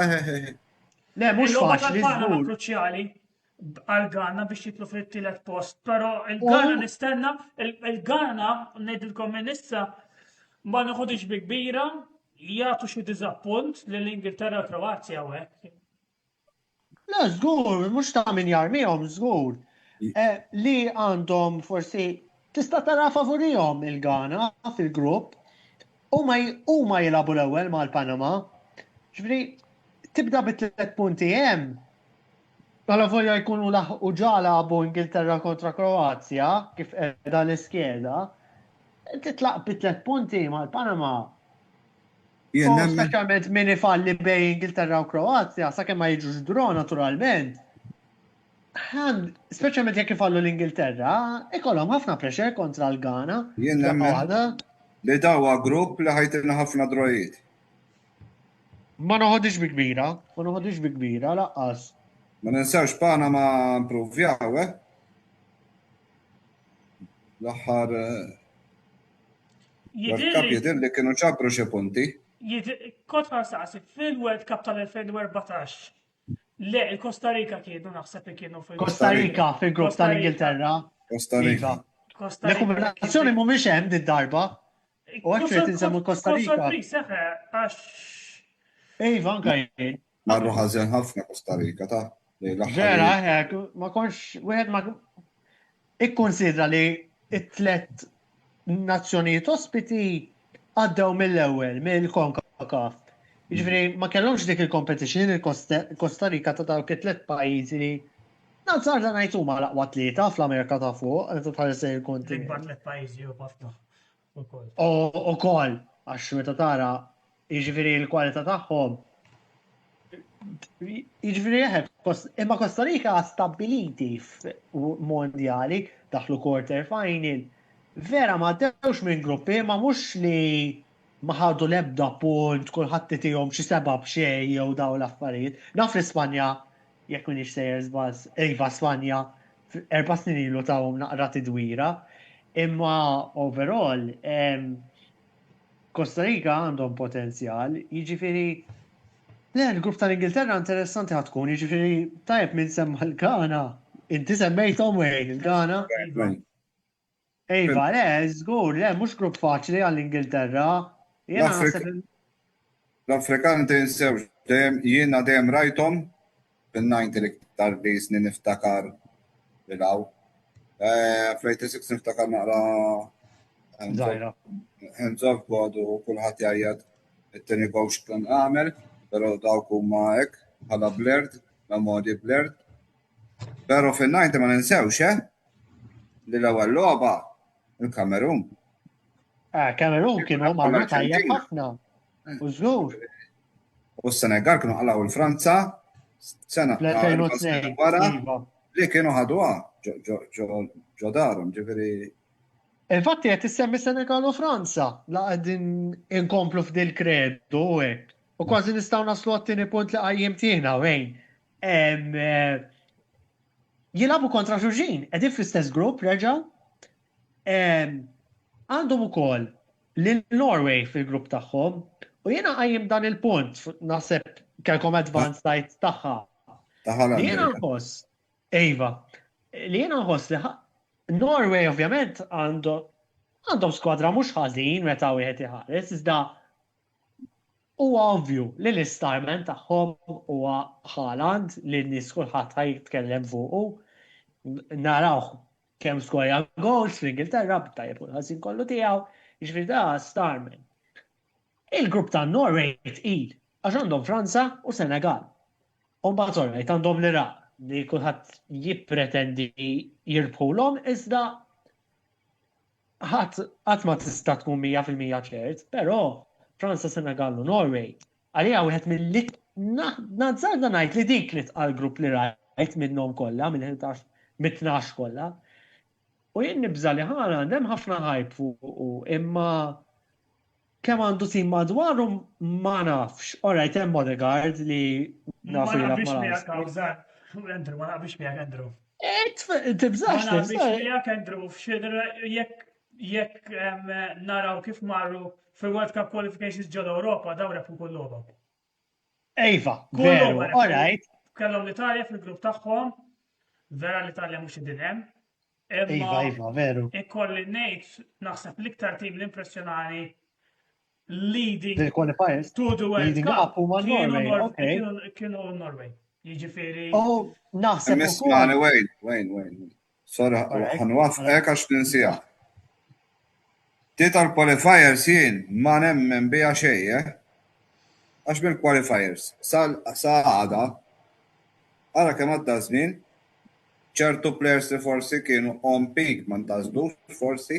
Le, mhux faċli Panama żgur. kruċjali għal-Ghana biex jitlu fit-tielet post, però il-Ghana nistenna, il-Ghana ngħidilkom minn issa ma noħodix bi kbira jagħtu xi diżappunt lill-Ingilterra u Kroazja hekk. Le, żgur, mhux ta' min jarmihom żgur. Li għandhom forsi tista' tara favorihom il-Ghana fil-grupp huma jilagħbu l-ewwel mal-Panama. Ġifieri tibda bit-3 punti hemm. Għala volja jkunu laħqu ġala għabu Ingilterra kontra Kroazja, kif edha l-iskeda, titlaq bit-3 punti mal-Panama. Speċjalment min ifalli bej Ingilterra u Kroazja, sakemm ma jiġux draw naturalment. Speċjalment jekk ifallu l-Ingilterra, ikollhom ħafna pressure kontra l-Ghana. Jien nemmen li dawa grupp li ħajtilna ħafna drojiet. Ma noħodix bi kbira, laqqas. Ma ninsewx Panama improvjaw, L-aħħar World Cup jidir li kienu ċabru xi punti. Kotħa saqsi fil-World Cup tal-2014. Le, il-Costa Rica kienu naħseb li kienu fil-Costa Costa Rica fil-grupp tal-Ingilterra. Costa Rica. L-kombinazzjoni mhumiex hemm darba. U għax qed insemmu Costa Rica. għax. Iva, anke jien. Marru ħażen ħafna Costa Rica ta' Vera, ma konx, wieħed ma ikkonsidra li it-tlet nazzjonijiet ospiti għaddew mill-ewwel, mill-CONCACAF. Jiġifieri ma kellhomx dik il-competition il-Costa Rica ta' dawk it-tlet pajjiżi li nazzarda ngħid huma l-aqwa tlieta fl-Amerika ta' fuq, qed tħares il-kontinent. L-ikbar tliet pajjiżi u ħafna. Ukoll, għax meta tara jiġifieri l-kwalità tagħhom. Jiġifieri imma Costa Rica stabbiliti f'mondjali daħlu quarter final. Vera ma ddewx minn gruppi, ma mhux li ma ħadu l-ebda punt, kulħadd titihom xi seba' b'xejn jew daw l-affarijiet. Naf l-Ispanja, jekk minix sejjer żball, iva Spanja, 4 snin ilu tawhom naqra tidwira, imma overall Costa Rica għandhom potenzjal, jiġifieri le l-grupp tal-Ingilterra interessanti ħatkun, jiġifieri tajjeb minn semma l-Ghana. Inti semmejthom wejn il-Ghana? Iva, le, żgur, le, mhux grupp faċli għall-Ingilterra. Jiena naħseb L-Afrikan tinsewx, jiena dejjem rajthom fin-90 l-iktar li snin niftakar l-għaw. Fl-86 niftakar naqra Żgħira. hands off God u kulħadd jgħid it-tieni coach kien għamel, però dawk huma hekk bħala blurred, memorji blurred. Però fin-90 ma ninsewx, li l-ewwel logħba il-Kamerun. Kamerun kienu magħmlu tajjeb ħafna. U żgur. U s-Senegal kienu qalaw il-Franza sena Fl-2002. wara Iva. li kienu ħaduha ġo darhom, ġifieri. Infatti qed issemmi Senegal u Franza la qegħdin inkomplu f'dil kredu u hekk. U kważi nistgħu naslu għat-tieni punt li qajjim tiegħna wejn. Jilagħbu kontra xulxin, qegħdin fl-istess grupp reġa'. Għandhom ukoll lil-Norway fil-grupp tagħhom u jiena qajjim dan il-punt naħseb kellkom advanced site tagħha. Li jiena nħoss, Iva, li jiena nħoss li Norway ovvjament għandhom skwadra mhux ħażin meta wieħed iħares, iżda huwa ovvju li l-istarment tagħhom huwa Haaland li n-nies kulħadd ħajtkellem fuqu. Narawh kemm skorja goals fl-Ingilterra b'tajjeb u ħażin kollu tiegħu, jiġifieri da starment. Il-grupp ta' Norway tqil għax għandhom Franza u Senegal. U mbagħad orajt għandhom l-Iraq li kulħadd jippretendi jirbħulhom iżda ħadd ma tista' tkun 100% ċert, però Franza, Senegal u Norway għalija wieħed nazzarda ngħid li dik li tqal grupp li rajt minnhom kollha mit-12 kollha. U jien nibża li Haaland hemm ħafna hype fuq imma kemm għandu tim madwaru ma nafx. Orajt hemm Odegaard li nafu jilgħab ma Andrew, ma naqbix miegħek Andrew. Tibżax Ma naqbix miegħek Andrew f'xidra jekk naraw kif marru fil-World Cup qualifications ġol Ewropa daw repu kull logħba. Ejva, veru, alright. Kellhom l-Italja fil-grupp tagħhom, vera l-Italja mhux idin hemm. Iva, veru. Ikolli ngħid naħseb l-iktar tim l-impressjonani leading to the World Cup kienu Norway. Jiġifieri. Oh, naħseb. Nismani wejn. Sorry, ħanwafqek għax ninsija. Tita l-qualifiers jien ma nemmen biha xejn, għax bil-qualifiers sa għada ara kemm għadda żmien ċertu players li forsi kienu on peak ma ntażlux forsi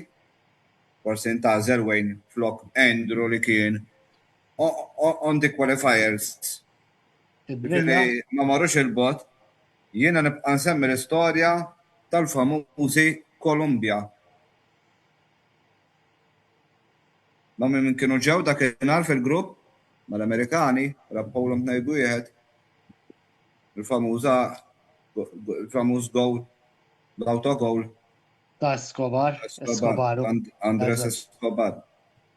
ntażel wejn flok Andrew li kien on the qualifiers. Ma marrux il-bot, jiena nibqa' nsemmi l-istorja tal-famużi Kolumbja. Ma minn kienu ġew dakinhar fil-grupp mal-Amerikani, rabbawlhom ngħidu wieħed il-famuż gowl, l-autogol. Ta' Escobar. Andres Escobar.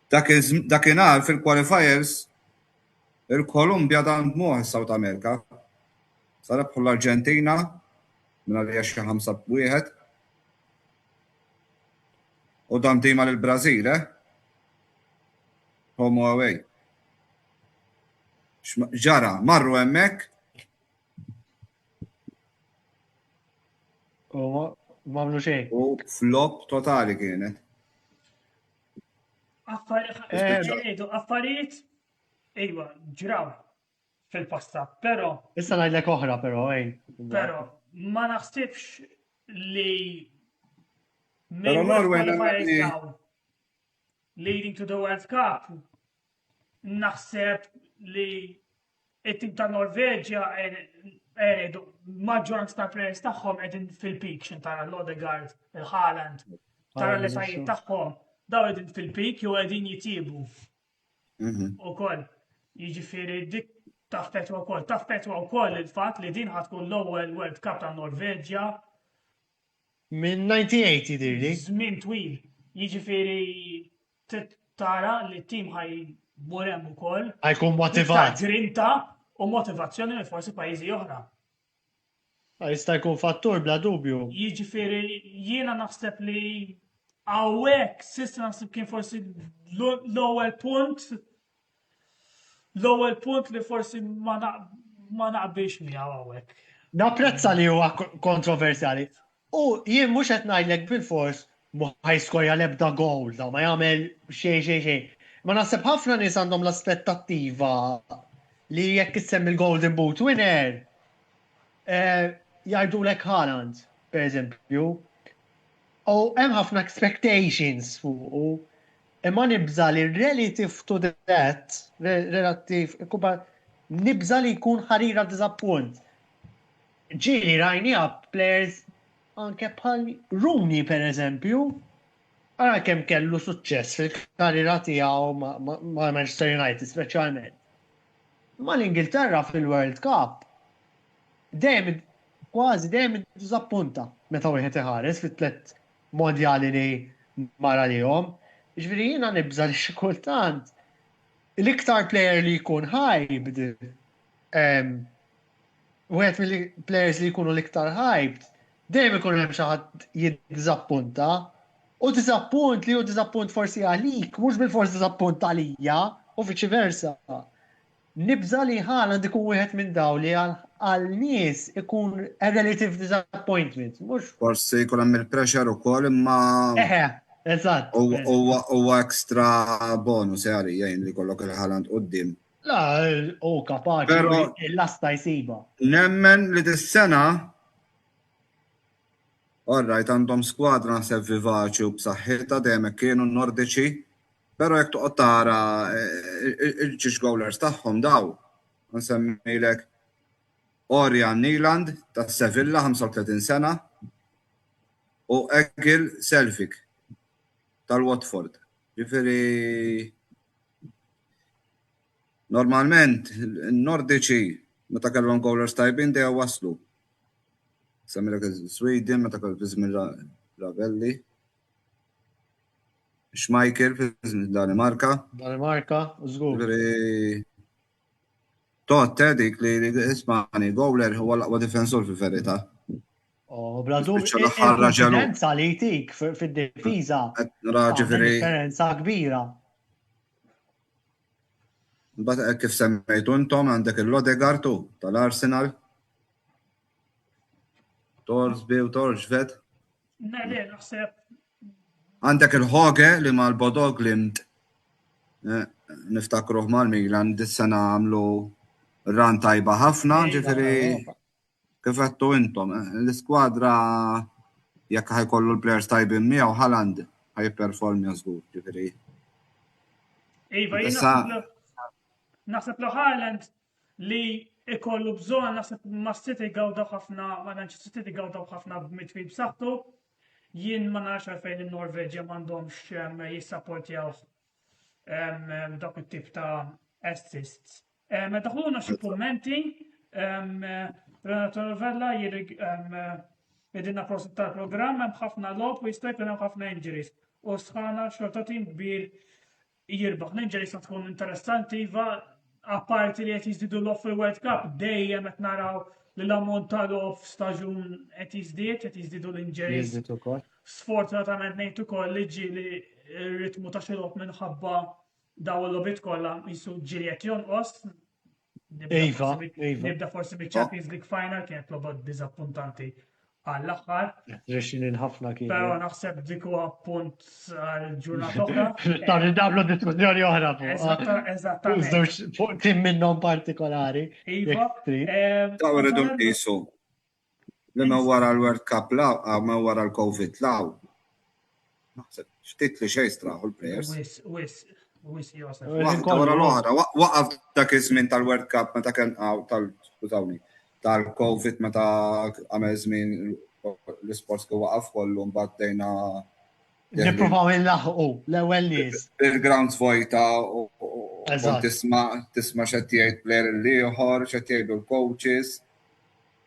Dakinhar fil-qualifiers il-Kolumbja dan dmuħ South America. Sarabħu l-Arġentina minn għalija xi 5-1 u dan dima l-Brażil, home away. Ġara, marru hemmhekk. U m'għamlu xejn. U flop totali kienet. Affarijiet Iva, ġraw fil-passat, però. Issa ngħidlek oħra però, Però ma naħsibx li Però Norway leading to the World Cup naħseb li it-tim ta' Norveġja maġġoranza ta' players tagħhom qegħdin fil-peak xin tara l-Odegaard, il-Haaland, tara l-etajiet tagħhom daw qegħdin fil-peak jew qegħdin jitiebu. ukoll. Jiġifieri dik taffettwa wkoll il-fatt li din ħatkun l-ewwel World Cup ta' Norveġja Minn 1980 dirli. żmien twil. Jiġifieri tara li t-tim ħajmur hemm ukoll. Ħajkun motivat. Grinta u motivazzjoni minn forsi pajjiżi oħra. Jista' jkun fattur bla dubju. Jiġifieri jiena naħseb li hawnhekk s'issa naħseb kien forsi l-ewwel punt li forsi ma naqbilx miegħu hawnhekk. Napprezza li huwa kontroversjali. U jien mhux qed ngħidlek bil-fors ma ħajskorja l-ebda gowl, ma jagħmel xejn. Ma naħseb ħafna nies għandhom l-aspettattiva li jekk issem il-Golden Boot winner jgħidulek Haaland, pereżempju. U hemm ħafna expectations fuq. Imma nibża li relative to that, nibża li jkun ħarira disappunt. Ġieli rajnija players anke bħal Rooney per eżempju, għara kemm kellu suċċess fil-karriera tiegħu ma' Manchester United speċjalment. Ma l-Ingilterra fil-World Cup kważi dejjem disappunta meta wieħed iħares fit-tliet mondjali li mara lihom. Ġifieri jiena nibża li xi kultant l-iktar player li jkun hyped wieħed mill-players li jkunu l-iktar hyped dejjem ikun hemm xi ħadd jiddiżappunta u diżappunt li hu diżappunt forsi għalik, mhux bil-forsi diżappunt għalija u viċi versa. Nibża li Haaland ikun wieħed minn dawn li għal nies ikun a relative disappointment, mhux. Forsi jkun hemm il-pressure ukoll imma. Eżatt. Huwa ekstra bonus jgħin li kollok il-Haaland quddiem. La, kapaċi l-lasta jsiba. Nemmen li dis-sena Orrajt għandhom skwadra naħseb vivaċi u b'saħħitha dejjem kienu nordiċi, però jekk toqgħod tara il-ġiex goalers tagħhom daw. Nsemmilek Orjan Nyland ta' Sevilla 35 sena u Egil Selvik tal-Watford. Ġifieri normalment in-nordiċi meta kellhom goalers tajbin dejjem waslu. Semmilek Sweden meta kellu fiżmien Ravelli. Schmeichel fiżmien Danimarka. Żgur. Totte dik li Ispani goaler huwa l-aqwa difensur fil-verità. Bla dubju differenza li jtik fid-difiża. Differenza kbira. Mbagħad kif semmejtu intom għandek il-Odegaard tal-Arsenal. Torsby u Torsved. Naħseb. Għandek il-Hoge li mal-Bodo Glimt. Niftakruh mal-Milan dis-sena għamlu ran tajba ħafna, ġifieri kif għedtu intom. L-iskwadra jekk ħajkollu l-plejers tajbin miegħu Haaland ħajperformja żgur, ġifieri. Iva, naħseb l Haaland li ikollu bżonn naħseb ma' City gawdaw ħafna, ma' Manchester City gawdaw ħafna b'mitwi b'saħħtu, jien ma nafx għalfejn in-Norveġja m'għandhomx jissapportjaw dak it-tip ta' assists. Daħluna xi kummenti, Renato Rovella jedinna prosit tal-programm hemm ħafna logħob u jista' jkun hemm ħafna injuries. U sħana xorta tim kbir jirbaħ. L-injuries tkun interessanti iva apparti li qed jiżdiedu l-off il-World Cup dejjem qed naraw li l-ammont tal-off staġun qed jiżdiedu l-injuries. Sfortunatament ngħid ukoll li ġieli r-ritmu ta' xi logħob minħabba daw il-logħbiet kollha jisu ġieli qed jonqos. Nibda forsi bil-Champions League Final kienet logħba diżappuntanti għall-aħħar. Reċinin ħafna kien. Però naħseb dik huwa punt għall-ġurnata oħra. Ta' nidablu diskussjoni oħra Eżattament. Fuq tim minnhom partikolari. Iva. Taw irridu nqisu. Li ma wara l-World Cup law, ma wara l-Covid law. Naħseb ftit li xejn straħu l-players. Wis Josef. Wara l-oħra, waqaf dak iż-żmien tal-World Cup meta kien skużawni. Tal-Covid meta għamel żmien l-isports kien waqaf kollu mbagħad dejna nippruvaw inlaħqu l-ewwel nies. Il-grounds vojta u Eżatt. tisma' x'qed jgħid plejer ieħor, x'qed jgħidu l-coaches.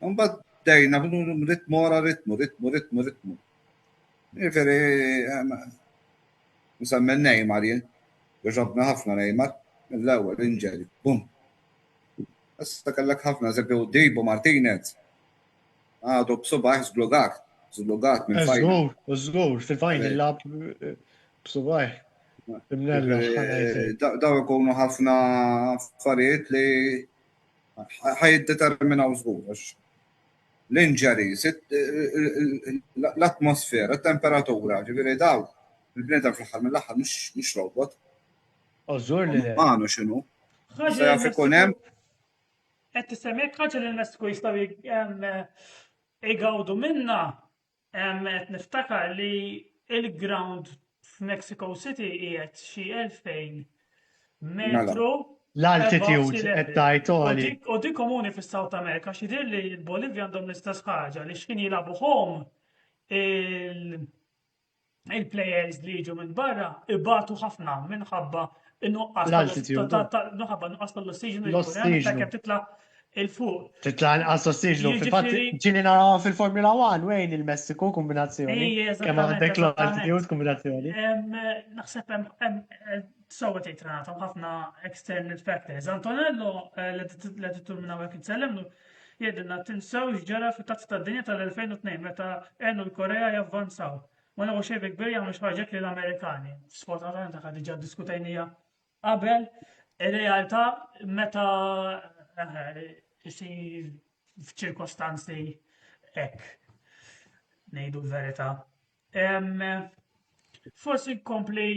Mbagħad dejna ritmu wara ritmu. Jifieri nsemmi Neymar jien. Jogħġobni ħafna Neymar. Mill-ewwel inġeri. Bum. Issa kellek ħafna eżempju Dibu Martinez. Għadu b'subaħ żglugat minn fajna. Żgur, fil-final lab b'subaħ. Imnella. Daw ikunu ħafna affarijiet li ħajdeterminaw żgur. L-injuries, l-atmosfera, t-temperatura, ġifieri daw, il-bniedem fl-aħħar mill-aħħar mhux robot. Żgur li. Għanu x'inhu. Se jaf ikun hemm. Qed tisemmek ħaġa li l-Messiku jistgħu jgawdu minnha qed niftakar li il-ground f'Mexico City qiegħed xi 2000 metru. L-altitude qed tajtoli. U dik komuni fis-South America xidir li l-Bolivja għandhom l-istess ħaġa li x'kien jilagħbu home il-players li jiġu minn barra ibatu ħafna minħabba nuqqas tal-ossiġenu li jkun hemm kemm titla' il-fuq. Titla' inqas ossiġenu. Fil-fatt ġieli naraw fil-Formula 1 wejn il-Messiku kombinazzjoni. Kemm għandek l-altitude kombinazzjoni. Naħseb hemm sewwa tgħid Renata ħafna external factors. Antonello li titur minn hawnhekk insellemlu jgħidilna tinsewx ġara fit-tazza tad-dinja tal-2002 meta għenu l-Korea javvanzaw. Ma nagħmlu xejn kbir jagħmlu xi ħaġa lill-Amerikani. Sfortunatament ħad diġà diskutejnija qabel, ir-realtà meta isir f'ċirkostanzi hekk ngħidu l-verità. Forsi nkompli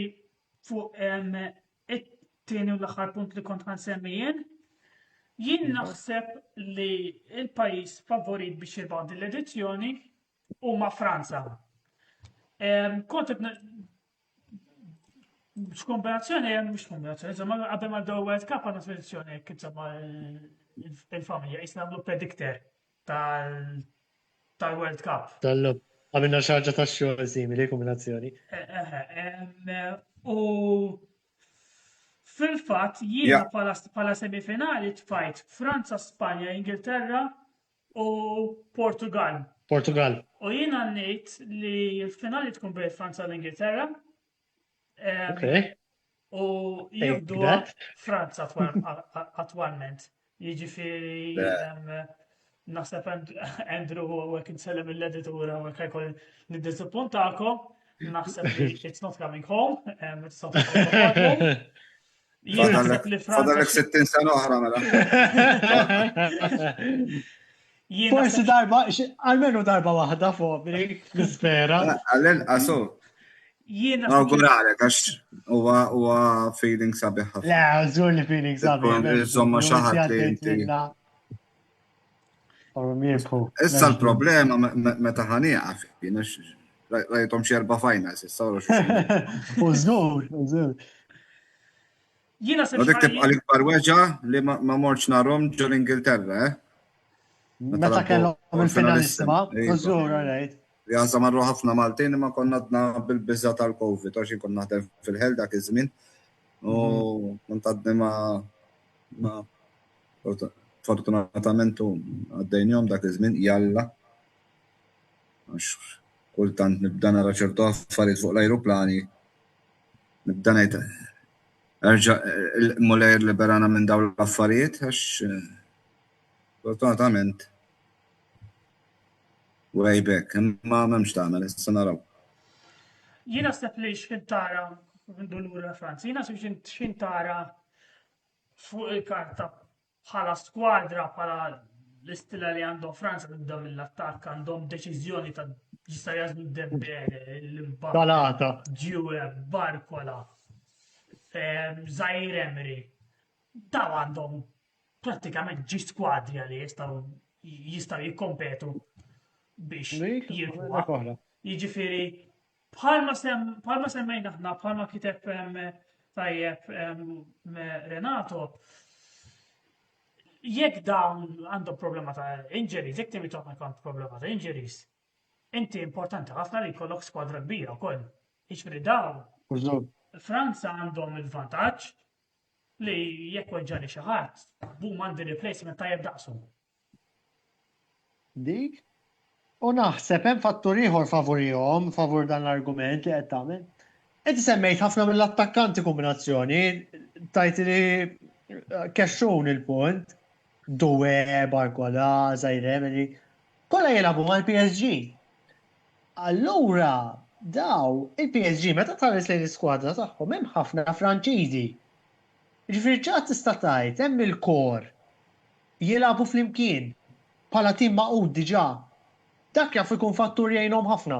fuq it-tieni u l-aħħar punt li kont ħansemmi jien naħseb li l-pajjiż favorit biex jirbaħ din l-edizzjoni huma Franza. Kont x'kombinazzjoni mhux kombinazzjoni, insomma qabel ma bdew World Cup għandna selezzjoni hekk insomma il-familja qisna nagħmlu predictor tal-World Cup. Għamilna xi ħaġa tax-xogħol simili kombinazzjoni. U fil-fatt jiena bħala semifinali tfajt Franza, Spanja, Ingilterra u Portugal. U jiena ngħid li l-finali tkun bejn Franza u l-Ingilterra. U jibduha Franza attwalment. Jiġifieri naħseb Andrew għek insellem il-editura u għek għajkol nid-disappuntakom, naħseb li it's not coming home, it's not coming home. Fadalek 60 sena oħra mela. Forsi darba, għalmenu darba waħda fuq, nispera. Għallen, għasu. Nawguralek, għax huwa feeling sabiħ ħafna. Le, żgur li feeling sabiħ. Insomma xaħat li inti. Issa l-problema meta ħanieqaf, rajtom xi 4 finals, issa Użgur. Jiena se tikteb għal-ikbar weġa li ma morċ narhom ġol Ingilterra, Meta kellhom il-finalissima, użgur, għalajt. Jazza marru ħafna Maltin ma konna għadna bil-bizza tal-Covid, għaxin konna naħdem fil-ħel dak iż-żmien. U kont għadni ma fortunatament għaddejnjom dak iż-żmien jalla. Għax kultant nibda nara ċertu affarijiet fuq l-ajruplani. Nibda ngħid erġa' il-mulejr liberana minn dawn l-affarijiet għax fortunatament way back, ma memx tagħmel, issa naraw. Jiena sepp li x'kien tara lura Franza, jiena sepp x'kien tara fuq il-karta bħala skwadra bħala l-istila li għandhom Franza qudiem mill-attakk għandhom deċiżjoni ta' jista' jażlu Dembele, Balata, Djue, Barcola, Zaire Emery. Daw għandhom prattikament ġi skwadri li jistgħu jikkompetu biex jirkuha. Jiġifieri bħalma semmejna aħna bħalma kiteb tajjeb Renato, jekk dawn għandhom problema ta' injuries, jekk Timmy Tottenham għandu problema ta' injuries, inti importanti ħafna li jkollok skwadra kbira wkoll. Jiġifieri dawn Franza għandhom il-vantaġġ li jekk weġġani xi ħadd, boom għandi replacement tajjeb daqsu. Dik? U naħseb hemm fattur ieħor favorihom, favur dan l-argument li qed tagħmel. Inti semmejt ħafna mill-attakkanti kombinazzjoni, tajt li kexxun il-punt, Doué, Barcola, Zaire, kollha jilagħbu mal-PSG. Allura daw il-PSG meta tħares lejn l-iskwadra tagħhom hemm ħafna Franċiżi. Ġifieri ġa tista' tgħid hemm il-kor jilagħbu flimkien bħala tim maqud diġà. Dak jaf ikun fattur jgħinhom ħafna.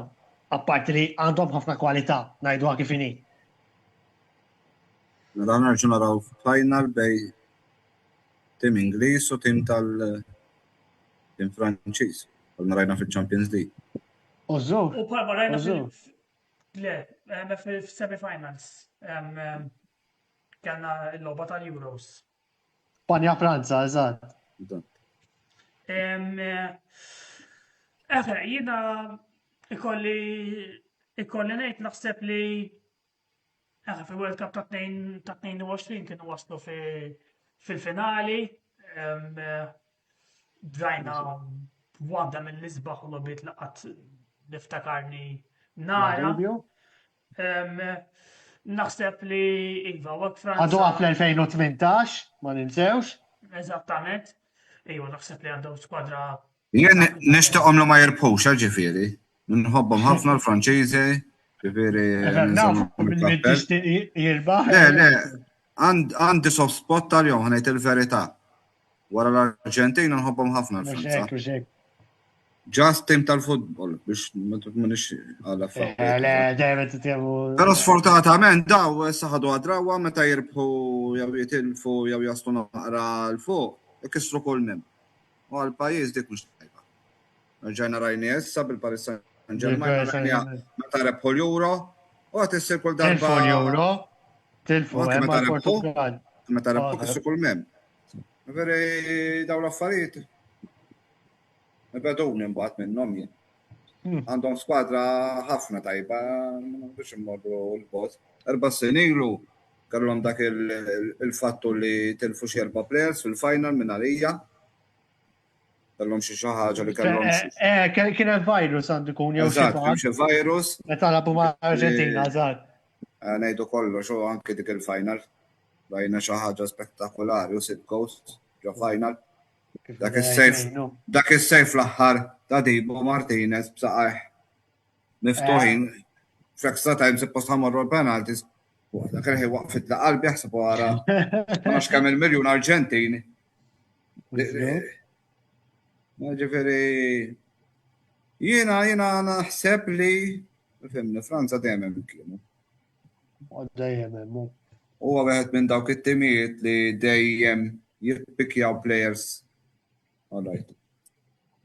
Apparti li għandhom ħafna kwalità, ngħiduha kif inhi. Dan nerġu naraw final bej tim Ingliż u tim tim Franċiż. Għalna rajna fil-Champions League. Użżur. U bħalma rajna Użżur. fil-semifinals. Kellna l-logħba tal-Euros. Spanja Franza, eżatt. Jiena ikolli ngħid naħseb li fil-World Cup ta' 22 kienu waslu fil-finali. Drajna waħda mill-isbaħ u lobiet laqat niftakarni nara. Naħseb li iva waqt Franza. Għadu fl-2018, ma ninsewx. Eżattament. Iva naħseb li għandhom squadra. Jien nixtieqhom li ma jirbħux ġifieri. Nħobbhom ħafna l-Franċiżi, ġifieri. Jirbaħ. Le, għandi soft spot tal-jom ħanejt il-verità. Wara l-Arġentina nħobbhom ħafna l-Franza. Just tim tal-futbol biex m'nix għal affarijiet. Però sfortunatament daw issa ħadu għadrawa meta jirbħu jew jitilfu jew jaslu naqra l-fuq ikissru kull minn. U għal-pajjiż dik mhux tajba. Ġejna rajni issa bil-Paris Saint-Germain meta rebħu l-Euro u qed issir kull darba. Tilfu Portugal. Meta rebħu kissu kull minn. Veri daw l-affarijiet. Beduni mbagħad minnhom jien. Għandhom squadra ħafna tajba biex immorru l-bot. 4 snin ilu kellhom dak il-fattu li tilfu xi 4 players fil-final minn għalija. Kellhom xi ħaġa li kellhom. Kien hemm virus għandu jkun jew xi virus. Meta labu ma' Arġentina żgħar. Ngħidu kollox u anke dik il-final. Rajna xi ħaġa spettakolari u sit coast ġo final. Dak is-sejf l-aħħar ta' Dibu Martinez b'saqajh miftuħin f'extra time suppost ħamorru l-penalties. Dak il-ħi waqfit la qalbi jaħseb wara ma kemm il-miljun Arġentini. Ġifieri jiena naħseb li fimni Franza dejjem hemm kienu. Dejjem hemm. Huwa wieħed minn dawk it-timijiet li dejjem jippikjaw players. All right.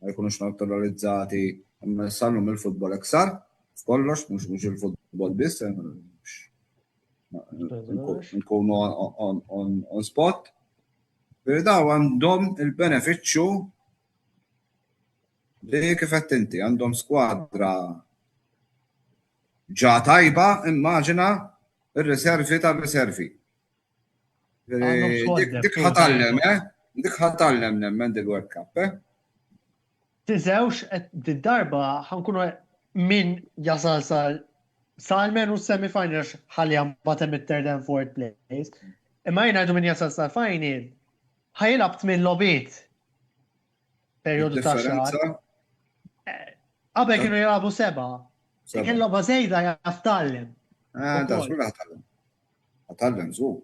Ma jkunux naturalizzati, imma sallu mill-futbol iksar, f'kollox, mhux il-futbol biss, nkunu on spot. Daw għandhom il-benefiċċju li kif qed inti għandhom skwadra ġa tajba, immaġina ir-riservi tar-riservi. Dik ħatallem, Dik ħatallem nemmen dil-World Cup, Tiżewx d-darba ħankunu min jasal sal-men u semi-final ħalli għambatem it-third and fourth place. Imma jnajdu min jasal sal-final ħajlab 8 lobiet periodu ta' xahar. Qabel kienu jilagħbu 7. Kien logħba żejda jaftallem. Da żgur ħatallem. Ħatallem żgur,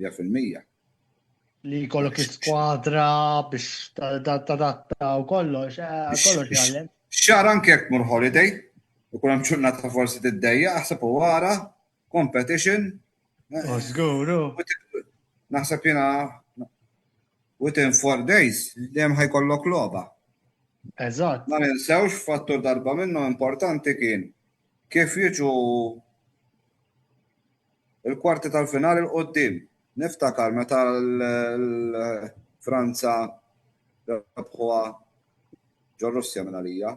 100%. Li kollok il-skwadra biex tadatta u kollox jgħallem. Xar anke jekk mur holiday, ikun hemm ġurnata forsi tiddejja, aħseb u wara, competition. Żguru. Naħseb jiena within 4 days dejjem ħajkollok logħba. Eżatt. Ma ninsewx fattur darba minnu importanti kien kif jiġu il-kwarti tal-finali l-qoddim. Niftakar meta l-Franza rebħuha ġo Russja minn għalija.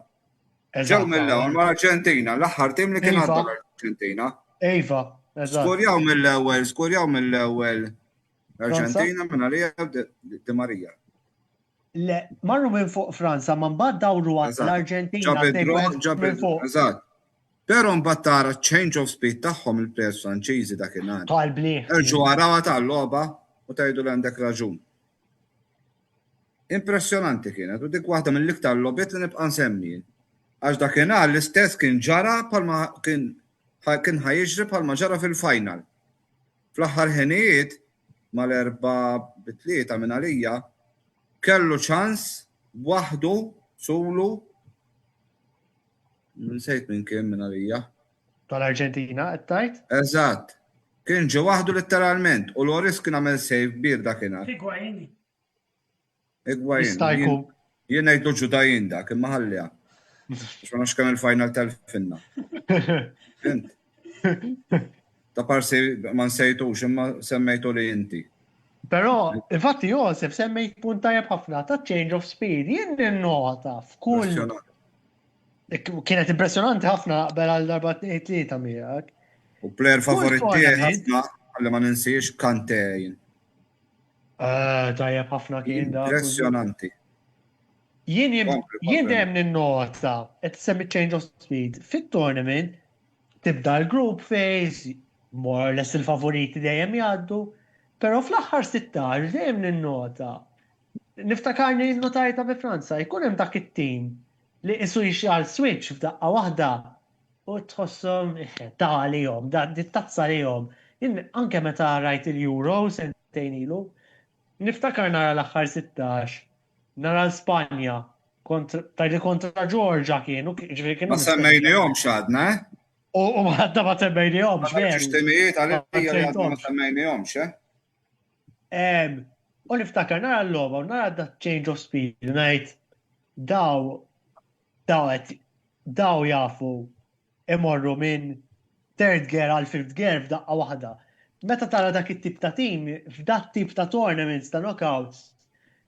Ġew mill-ewwel mal-Arġentina, l-aħħar tim li kien għadda l-Arġentina. Iva, eżatt. Skorjaw mill-ewwel Argentina minn għalija Di Maria. Le, marru minn fuq Franza, ma mbagħad dawru l-Arġentina minn fuq. Eżatt. Però mbagħad tara change of speed tagħhom il-plejers Franċiżi dakinhar. Tal-bliħ. Erġu għarawa tal-logħba u tgħidu l għandek raġun. Impressjonanti kienet, u dik waħda mill-iktar lobiet li nibqa' nsemmi. Għax dakinhar l-istess kien ġara bħalma kien ħajjiġri bħalma ġara fil-final. Fl-aħħar ħinijiet mal-4-3 minn għalija kellu ċans waħdu sulu nsejt minn kien minn għalija. Tal-Arġentina, qed Eżatt. Kien ġi waħdu letteralment u Loris kien għamel save kbir dakinhar. Higuaini. Higuain. Jien ngħidlu ġudajin dak imma ħallija. Biex ma nafx kemm il-final tal-finna. Ta' parsi ma nsejtux imma semmejtu li inti. Però, infatti Josef semmejt punt tajjeb ħafna ta' change of speed. Jien ninnota f'kull. Kienet impressjonanti ħafna qabel għal darba 2-3 miegħek. U plejer favorit tiegħi ħafna għalli ma ninsiex Kantejn. Tajjeb ħafna kien da. Impressjonanti. Jien dejjem ninnota qed semmi change of speed. Fit-tournament tibda l-group phase, more or less il-favoriti dejjem jgħaddu, però fl-aħħar 16 dejjem ninnota. Niftakarni notajta bi Franza, jkun hemm dak it-tim li isu jixjal switch f'daqqa waħda u tħossom da għalihom, da tazza għalihom. Anke meta rajt il-Euro sentejn ilu, niftakar nara l-aħħar 16, nara l-Spanja, kontra Ġorġa kienu. Ma semmejnihom xadna, U maħadda ma semmejnihom, xveru. Xtemijiet għalija li għadna ma semmejnihom, U niftakar nara l-loba, u nara da change of speed, ngħid daw jafu imorru minn third gear għal fifth gear f'daqqa waħda. Meta tara dak it-tip ta' tim, f'dak tip ta' tournaments ta' knockouts,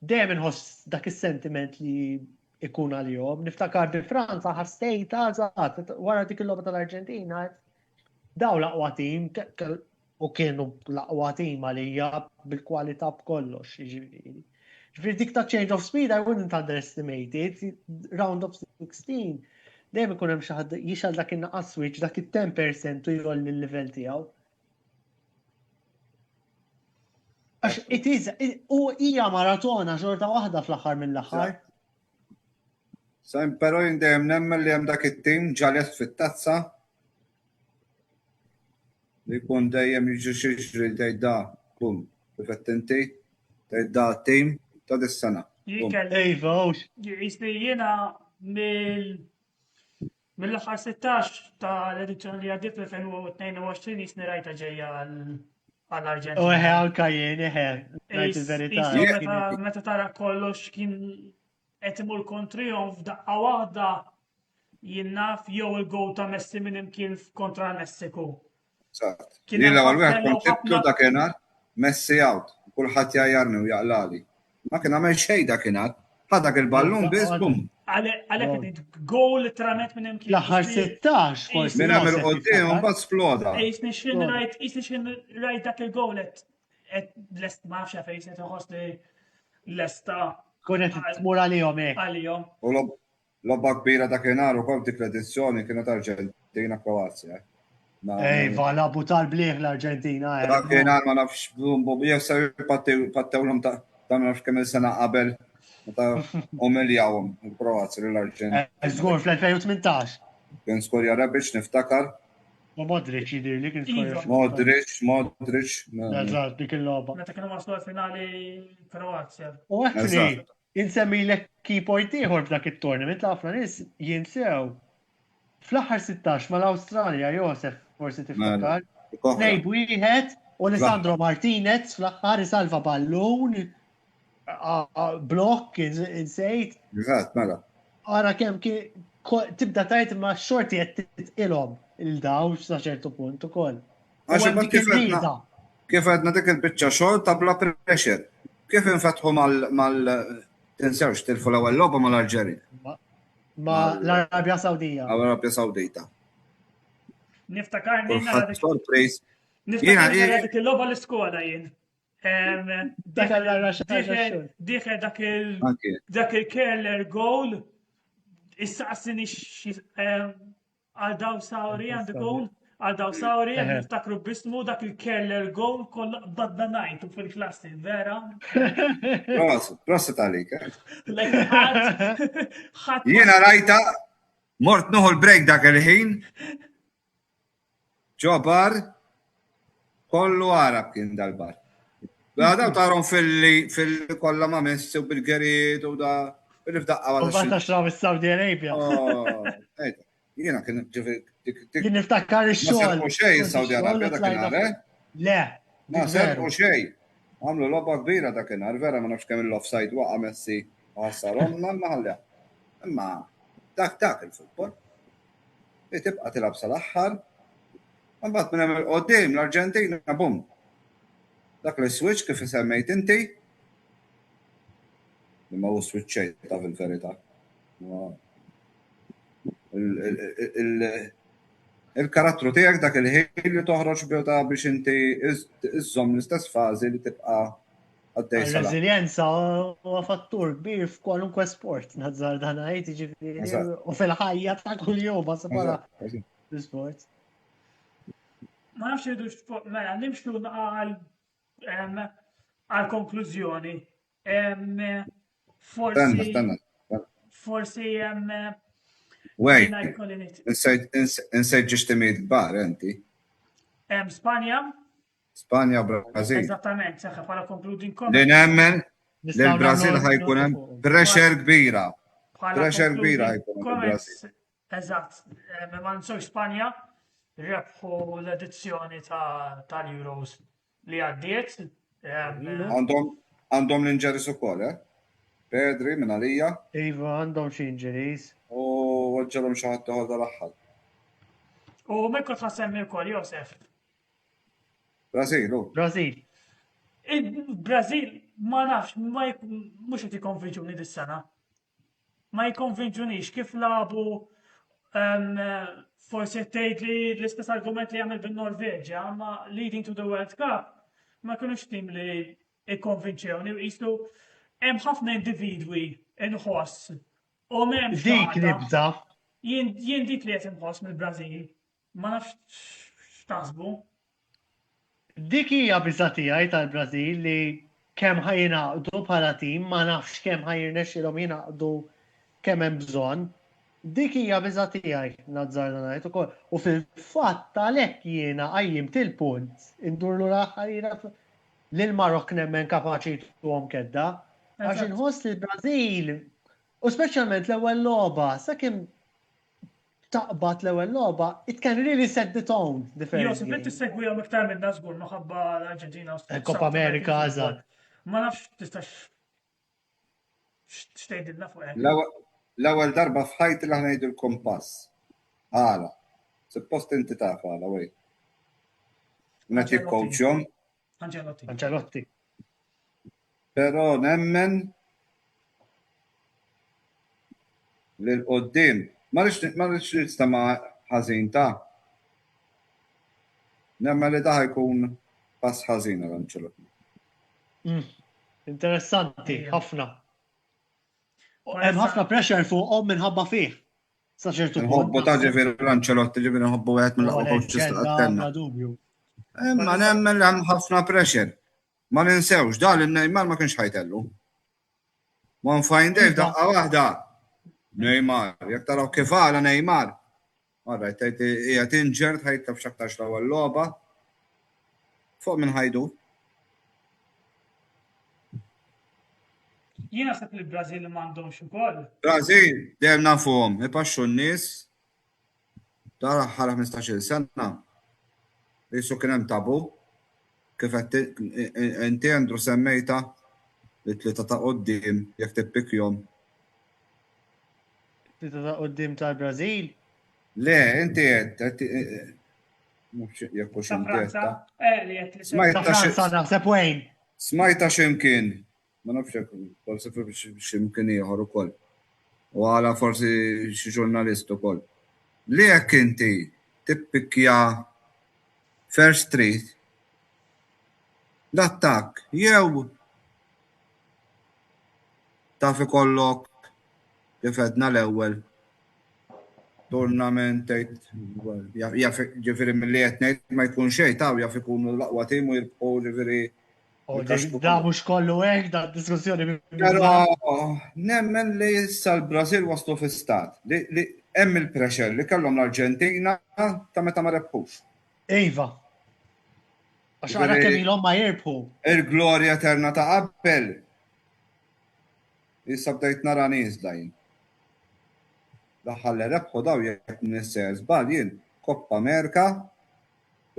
dejjem inħoss dak is-sentiment li ikun għalihom. Niftakar bi Franza ħastejta żgħat wara dik il-logħba tal-Arġentina. Daw l-aqwa tim u kienu l-aqwa tim għalija bil-kwalità b'kollox, jiġifieri. Ġifieri dik ta' change of speed I wouldn't underestimate it. Round of 16 dejjem ikun hemm xi ħadd jixal dak in-naqas switch dak it-10% u jolli l-livell tiegħu. U hija maratona xorta waħda fl-aħħar mill-aħħar. Però jindem nemmen li hemm dak it-tim ġalet fit-tazza li jkun dejjem jiġi xixri tgħidda kum kif qed inti tgħidda tim ta' dis-sena. Jisni jiena mill-aħħar 16 ta' l-edizzjoni li għaddiet l-2022 jisni rajta ġejja għall-Arġentina. Għal-kajjen, rajt il-verità. Meta tara kollox kien qed imur kontrihom f'daqqa waħda jinnaf jew il-gowl ta' Messi minn imkien kontra Messiku. Li l-ewwel wieħed konċettlu dakinhar Messi out, kulħadd jajjarni u jaqlali. Ma kien għamel xejn dakinhar, ħadak il-ballun biss bum. Għalhekk gowl li tramet minn imkien. L-aħħar 16 forsi. Minn għamel qudiem u mbagħad sploda. Isni xin rajt dak il-gowl qed lest ma nafx fejn se toħoss li lesta. Kunet tmur għalihom hekk. Għalihom. U lobba kbira dakinhar ukoll dik l-edizzjoni kienet Arġentina Kroazja. Labu tal-bliħ l-Arġentina. Dakinhar ma nafx jew se pattewlhom ta' ma nafx kemm il-sena qabel meta umiljawhom il-Kroazja lill-Arġentina. Żgur fl-2018. Kien skorja Rebic niftakar. U Modric jidirli kien skorja. Modric. Eżatt, dik il-logħba. Meta kienu waslu għal-finali Kroazja. U għafni, insemmi l-key point ieħor f'dak it-tournament ħafna nies jinsew. Fl-aħħar 16 mal-Awstralja Josef forsi tiftakar. Nejb wieħed u Lisandro Martinez fl-aħħar isalva ballun blokk insejt. Eżatt, mela. Ara kemm tibda tajt ma' xorti qed titqilhom il-daw sa ċertu punt ukoll. Kif għedna dik il-biċċa xogħol ta' bla pressure. Kif infetħu tinsewx tilfu l-ewwel logħba mal-Alġerija. Ma l-Arabja Sawdija. L-Arabja Sawdita. Niftakarni Sorpriż. Niftakarni dik il-logħba l-iskola jien. Dak għal-ra xaġa xogħol. Diħe Anki. dak il-Kerler goal, issaqsini għal daw Sawri għandu goal, għal daw Sawri għandu niftakru bismu dak il-Kerler goal kolla badda najtu fil-klassi, vera? Proset għalik. Like ħadd Jiena rajta, mort nuħu l-break dak il-ħin, ġobar, kollu Arab kien dal-bar. Daw tarom fil-kolla ma' Messi u bil-Gerid u da, bil-fdaqqa U bata xrab il-Saudi Arabia. Jiena kien Jien niftakar ma il-xogħol. serqu xej Saudi Arabia dakinhar, Le. Ma serqu xej. Għamlu lobba kbira dakinhar, vera ma nafx kemm l-offside waqa' Messi għassarom, ma ħallja. Imma dak il-futbol. Tibqa' tilab sal-aħħar. Mbagħad minn hemm qudiem l-Arġentina bum. Dak l-switch kif isemmejt inti. Imma hu switchej ta' fil-verità. Il-karattru tiegħek dak il-ħin li toħroġ bihta biex inti iżżomm l-istess fażi li tibqa' għaddej sala. Il-reżiljenza huwa fattur kbir f'kwalunkwe sport. Nazzar dan ngħid jiġifieri u fil-ħajja ta' kuljum ma bħala l-sport. Ma nafx irridu mela nimxu għal-konklużjoni. Forsi Wait, insejt ġiġtimiet kbar, enti? Spanja. Spanja, Brazil. Eżattament, seħħa bħala concluding Li comment. nemmen li l-Brazil ħajkun hemm pressure kbira. Bħala Pressure kbira concluding ħajkun hemm comments, il-Brazil. eżatt, ma nsewx Spanja rebħu l-edizzjoni tal-Euros li għaddiet. Għandhom l-inġeris ukoll, Pedri minn għalija. Iva għandhom xi injuries. U għadġalhom xi ħadd ieħor dal-aħħar. U mekku tħassemmi wkoll Josef. Brażil, Brazil. Il-Brazil ma nafx, mhux qed jikkonvinċuni dis-sena. Ma jikkonvinċunix kif labu forsi tgħid li l-istess argument li jagħmel bin-Norveġja, ma leading to the World Cup ma kienux tim li jikkonvinċewni qisu hemm ħafna individwi inħoss u m'hemmx Dik nibda. Jien dik li qed inħoss mill-Brażil. Ma nafx x'taħsbu. Dik hija biża tiegħi tal-Brażil li kemm ħajinaqdu bħala tim ma nafx kemm ħajirnexxilhom jinaqdu kemm hemm bżonn. Dik hija biża tiegħi nazzar ngħid ukoll. U fil-fatt għalhekk jiena qajjimt il-punt indur lura ħajra lil Marok nemmen kapaċi tuhom kedda. Għax inħoss li l-Brażil u speċjalment l-ewwel logħba sakemm taqbad l-ewwel logħba, it can really set the tone. Josef, inti segwihom iktar minn żgur minħabba l-Arġentina u Copa America eżatt. Ma nafx tistax x'tgħidilna fuq hekk. L-ewwel darba f'ħajti li ħnejdu l-kompass. Għala. Suppost inti taf għala, wej. Nagħti coachjom. Ancelotti. Però nemmen li l-qoddim. Ma rridx nistama' ħażin ta'. Nemmen li daħ jkun pass ħażin għal-Ancelotti. Interessanti, ħafna. Hemm ħafna pressure fuqhom minħabba fih. Sa ċertu punt. Nħobbu ta' ġifieri l-Ancelotti ġifieri nħobbu wieħed mill-aqwa coaches tal-attenna. Imma nemmen li hemm ħafna pressure. Ma ninsewx, dan il-Neymar ma kienx ħajtellu. One fine day daqqa waħda. Neymar, jekk taraw kif għala Neymar. Marra, hija tinġert ħajtlab x'aktarx l-ewwel logħba. Fuq minn ħajdu. Jiena naħseb li l-Brażil m'għandhomx ukoll. Brażil, dejjem nafuhom, ipaxxu n-nies tara ħala 15-il sena. Jisu kien hemm tabu kif qed inti Andrew semmejta li tlieta ta' qudiem jekk tippikjhom. Tlieta ta' qudiem tal-Brażil? Le, inti qed jekk mhux inti qed. Franza naħseb wejn. Smajta x'imkien. Ma nafx hekk forsi x'imkien ieħor ukoll. U għala forsi xi ġurnalist ukoll. Li jekk inti tippikja First Street l-attakk jew taf ikollok kif għedna l-ewwel turnament ġifieri milli qed ngħid ma jkun xejn taw jaf ikunu l-aqwa tim u jirbqgħu ġifieri. Da mhux kollu hekk, da diskussjoni. Però nemmen li issa l-Brażil waslu fi stat li hemm il-pressure li kellhom l-Arġentina ta' meta ma rebħux. Iva. Għax għara kemm ilhom ma jirbħu. Il-glorja eterna ta' qabel. Issa bdejt nara nies dajn. Daħħal rebħu daw jekk nisser żball jien Koppa Amerika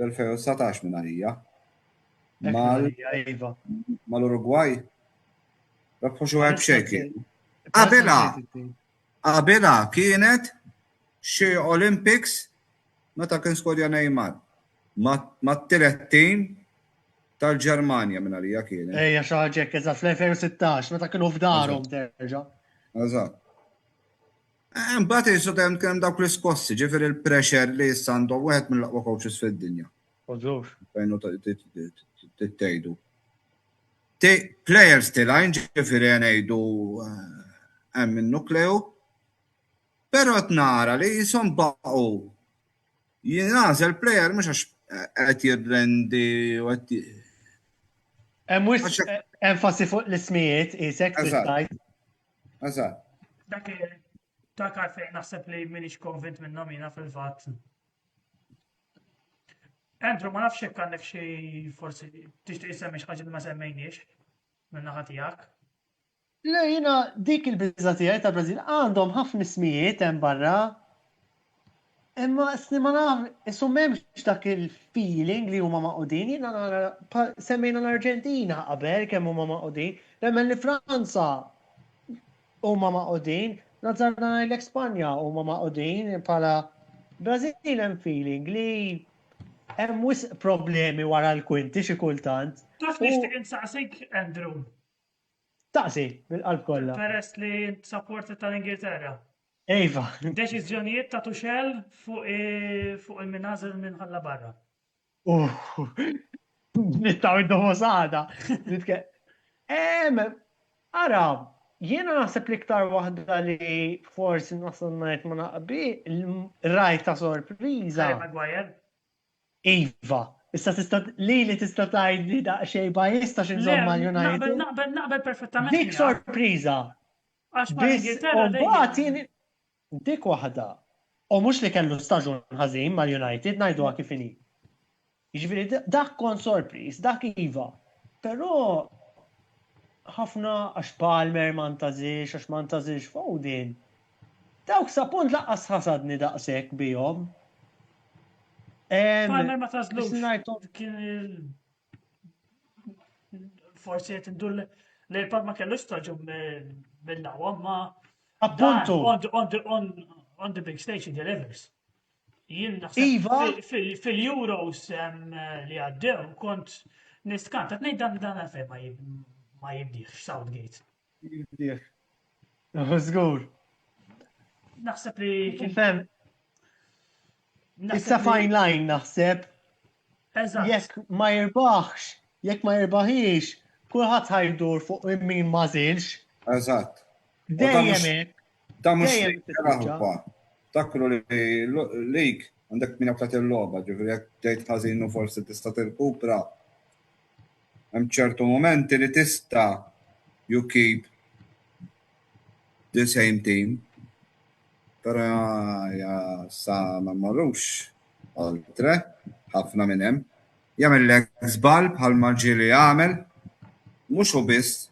l-2019 minn għalija. Mal-Uruguay. Rebħu xi wieħed b'xejn. Qabilha kienet xi Olympics meta kien skodja Neymar. Mat-tielet tim tal-Ġermanja minn għalija kienet. Ejja xi ħaġa eżatt fl-2016 meta kienu f'darhom terġa'. Eżatt. Mbagħad isu kemm dawk l-iskossi, ġifieri il-pressure li issa għandhom wieħed mill-aqwa coaches fid-dinja. Użux. Fejn tgħidu. Players tilgħin ġifieri ngħidu hemm in-nukleu, però qed nara li jisom baqgħu jingħażel player mhux għax qed jirrendi u qed hemm enfasi fuq l-ismijiet isek tgħid. Eżatt. Dak għalfejn naħseb li minix konvint minnhom jiena fil-fatt. Andrew, ma nafx hekk għandek xi forsi tixtieq issemmi xi ħaġa li ma semmejniex minn naħa tiegħek. Le jiena dik il-biża tiegħi ta' Brażil għandhom ħafna ismijiet hemm barra. Imma isni ma naf, isum m'hemmx dak il-feeling li huma maqudin, jiena semmejna l-Arġentina qabel kemm huma maqudin, nemmen li Franza huma maqudin, nazzarna l-Espanja huma maqudin bħala Brażil hemm feeling li hemm wisq problemi wara l-kwinti xi kultant. Taf nixtieq insaqsik, Andrew. Taqsi bil-qalb kollha. Peress li supporter tal-Ingilterra. Ejva. Deċiżjonijiet ta' Tuchel fuq il-minażel minn ħalla barra. Nittaw id-domosada. Ara, jiena naħseb l-iktar waħda li forsi nasal ngħid ma naqbi rajt ta' sorpriża. Iva, issa tista' tgħidli daqsxejn bajista x'inżomm mal-United. Naqbel perfettament. Dik sorpriża. Għax mal-Ingilterra dik waħda. U mhux li kellu staġun ħażin mal-United ngħiduha kif inhi. Jiġifieri dak kon sorpriż, dak iva. Però ħafna għax Palmer ma ntażilx, għax ma ntażilx Foden. Dawk sa punt laqqas ħasadni daqshekk bihom. Palmer ma tażlux. Forsi qed indur li Palmer kellu staġun bil-laqwa ma appuntu on the big stage he delivers. Jien naħseb fil-Euros li għaddew kont nistkant qed ngħid dan għalfejn ma jibdiex Southgate. Jibdiex. Żgur. Naħseb li kien issa fine line naħseb. Jekk ma jirbaħx, jekk ma jirbaħix, kulħadd ħajdur fuq min ma żilx. Eżatt. Dejjem ta' mux Takru li lik għandek minna btat il-loba, ġifri jek ġejt ħazinu forsi tista tirkupra. Hemm ċertu momenti li tista you keep the same team. Pero sa ma marrux oltre, ħafna minn hemm. Jagħmel żball bħal ma ġieli jagħmel, mhux hu biss.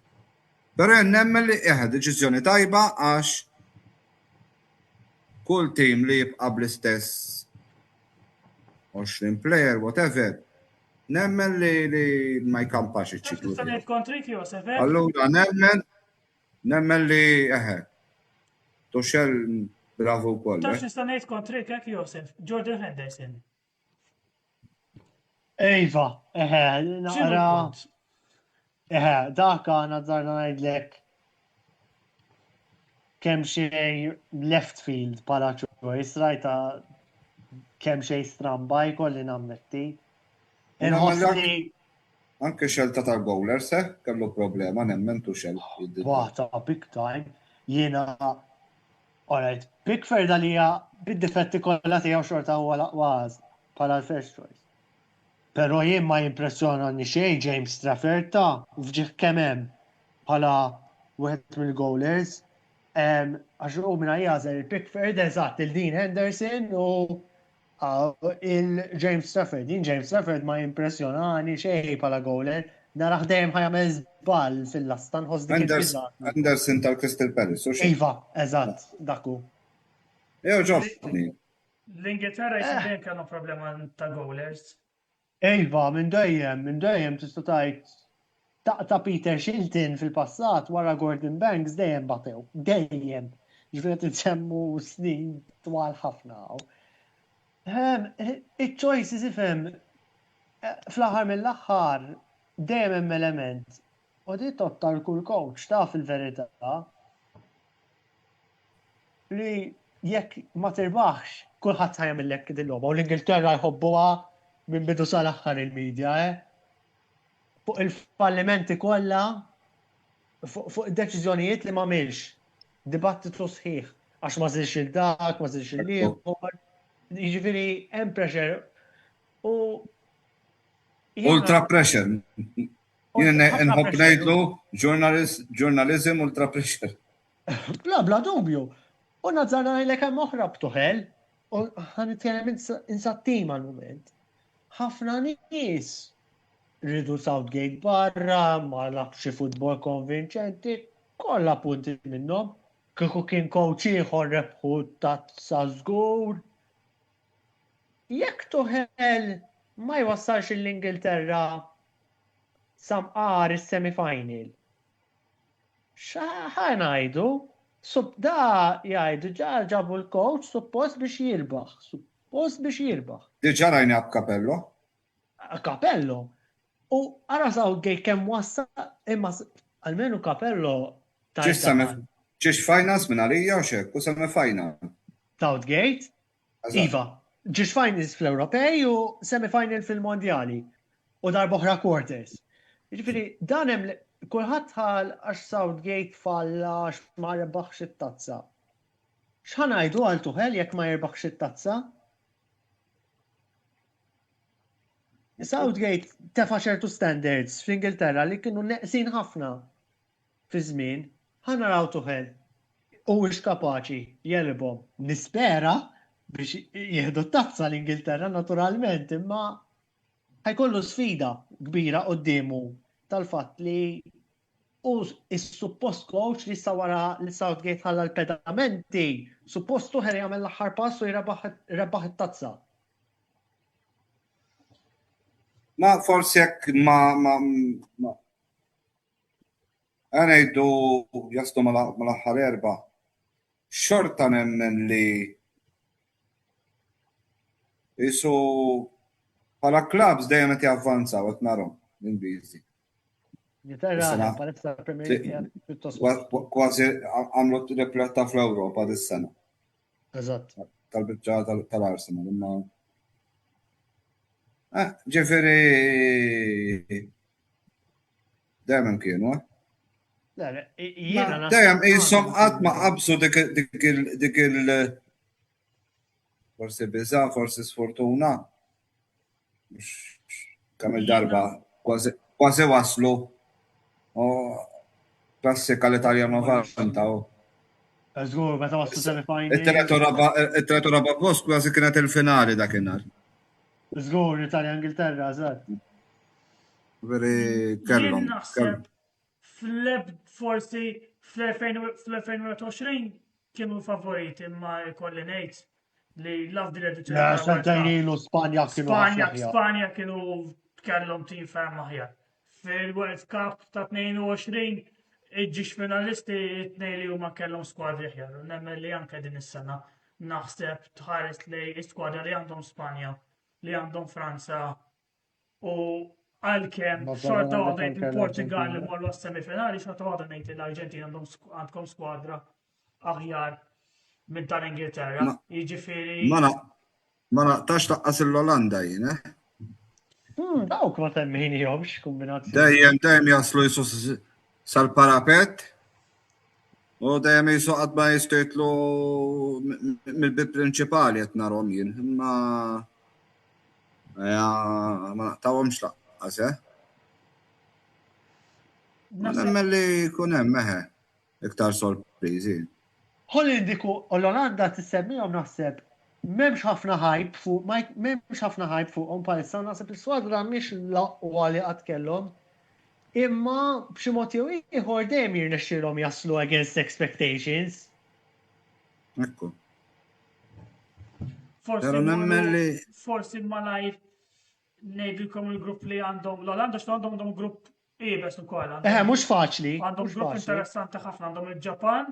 Pero nemmen li deċiżjoni tajba għax kull team li jibqa' bl-istess 20 player, whatever, nemmen li ma jkampax iċ-ċiklu. Allura nemmen li Tuchel bravo wkoll. Taf nista' ngħid kontrik hekk Josef, Jordan Henderson. Ejva, naqra. Dak għana zarna ngħidlek kemm xej left field bħala choice, rajta kemm xej stramba jkolli nammetti. Inħossli Anke xelta tal-bowler se, kellu problema, nemmen Tuchel. Waħta, big time. Jiena, alright, Pickford għalija bid-difetti kollha tiegħu xorta huwa laqwas bħala l-first choice. Però jien ma jimpressjonani xejn James Trafford ta' fġieħ kemm hemm bħala wieħed mill-goalers. Għax hu minna jażel il-Pickford eżatt il-Dean Henderson u il-James Trafford. Din James Trafford ma jimpressjonani xejn bħala goaler. Naraħ dejjem ħajamel żball fil-lasta nħoss dik il-biżgħat. Anderson tal-Crystal Palace, u xejn. Iva, eżatt, dakku. Jew ġofni. L-Ingilterra jisibben kellhom problema ta' goalers. Iva, minn dejjem tista' tgħid ta' Peter Shilton fil-passat wara Gordon Banks dejjem batew, dejjem. Ġifieri tinsemmu snin twal ħafna. Il-choices ifhem fl-aħħar mill-aħħar dejjem hemm element. U di tottar kull coach ta' fil-verità li jekk ma tirbaħx kulħadd ħajamillek il-logħba u l-Ingilterra jħobbuha minn bidu sal-aħħar il-medja, fuq il-fallimenti kollha, fuq id-deċiżjonijiet li ma milx, dibattitu sħiħ, għax ma żilx il-dak, ma żilx il-ieħor, jiġifieri hemm pressure u ultra pressure. Jien nħobb ngħidlu journalism ultra pressure. Bla dubju. U nazzarna ngħidlek hemm oħra b'Tuħel, u ħanitkellem insattima l-mument. Ħafna nies rridu Southgate barra, ma labx futbol konvinċenti, kollha punti minnhom. Kieku kien coach ieħor rebħu tazza żgur. Jekk Tuħel ma jwassalx l-Ingilterra samqar is-semi-final. Xa ngħidu? Da jgħidu ġabu l-coach suppost biex jirbaħ. Diġà rajni Capello. Capello. U ara Southgate kemm wassa imma almenu Capello ġiex finals minn għalija u xek, u semi-final. Southgate? Iva. Ġiex finals fl-Ewropej u semi-final fil-Mondjali. U darboħra quarters. Ġifieri dan hemm kulħadd ħal għax Southgate falla għax ma rebaħx it-tazza. X'ħanajdu għal Tuħel jekk ma jirbaħx it-tazza? Southgate tefa' ċertu standards fl-Ingilterra li kienu neqsin ħafna fi żmien. Ħanaraw Tuħel u wix kapaċi jelibhom. Nispera biex jieħdu t-tazza l-Ingilterra naturalment, imma ħajkollu sfida kbira qudiemu tal-fatt li u is-suppost coach li sa wara li Southgate ħalla l-pedamenti, suppost Tuħel jagħmel l-aħħar pass u jrebaħ it-tazza. Ma forsi jekk ma għanajdu jaslu mal-aħħar erba' xorta nemmen li jisu bħala clubs dejjem qed javvanzaw qed narhom l-Ingliżi. Kważi għamlu repletta fl-Ewropa dis-sena. Eżatt. Tal-biċċa tal-Arsenal. Ġifieri dejjem kienu, dejjem qishom qatt ma qabsu dik il forsi biża, forsi sfortuna. Kemm il-darba kważi waslu. Klassika l-Italja ma vantaw. Żgur, meta waslu semi-final. it-tret raba' post kważi kienet il-finali dakinhar. Żgur, Italja Ingilterra, eżatt. Veri kellhom. Forsi fl-2020 kienu favoriti imma jkolli ngħid li l-afdi l-edizzjoni. Sentejn ilu Spanja kienu. Spanja kienu kellhom tim ferm aħjar. Fil-World Cup ta' 22 iġġiex finalisti t-tnejn li huma kellhom skwadri aħjar. Nemmen li anke din is-sena naħseb tħares li s-skwadra li għandhom Spanja, li għandhom Franza u għalkemm xorta waħda ngħid il-Portugal li morru għas-semifinali, xorta waħda ngħid l-Arġentina għandkom skwadra aħjar minn tal-Ingilterra. Jiġifieri. Ma naqtax taqqas l-Olanda jien, Dawk ma temmini jomx kombinazzjoni. Dejjem jaslu jisu sal-parapet u dejjem jisu qatt ma jistgħu jitlu mill-bib prinċipali qed narhom jien. Ma naqtawhomx laqqas, Ma nemmen li jkun hemm iktar sorpriżi. Ħolli diku l-Olanda tissemmihom naħseb m'hemmx ħafna hype fuq m'hemmx ħafna hype fuqhom bħalissa naħseb is-swadra mhix l-aqwa li qatt kellhom. Imma b'xi mod jew ieħor dejjem jirnexxielhom jaslu against expectations. Ekku. Forsi malajr ngħidilkom il-grupp li għandhom l-Olanda għandhom grupp ibes ukoll. Mhux faċli. Għandhom grupp interessanti ħafna għandhom il-Ġapan,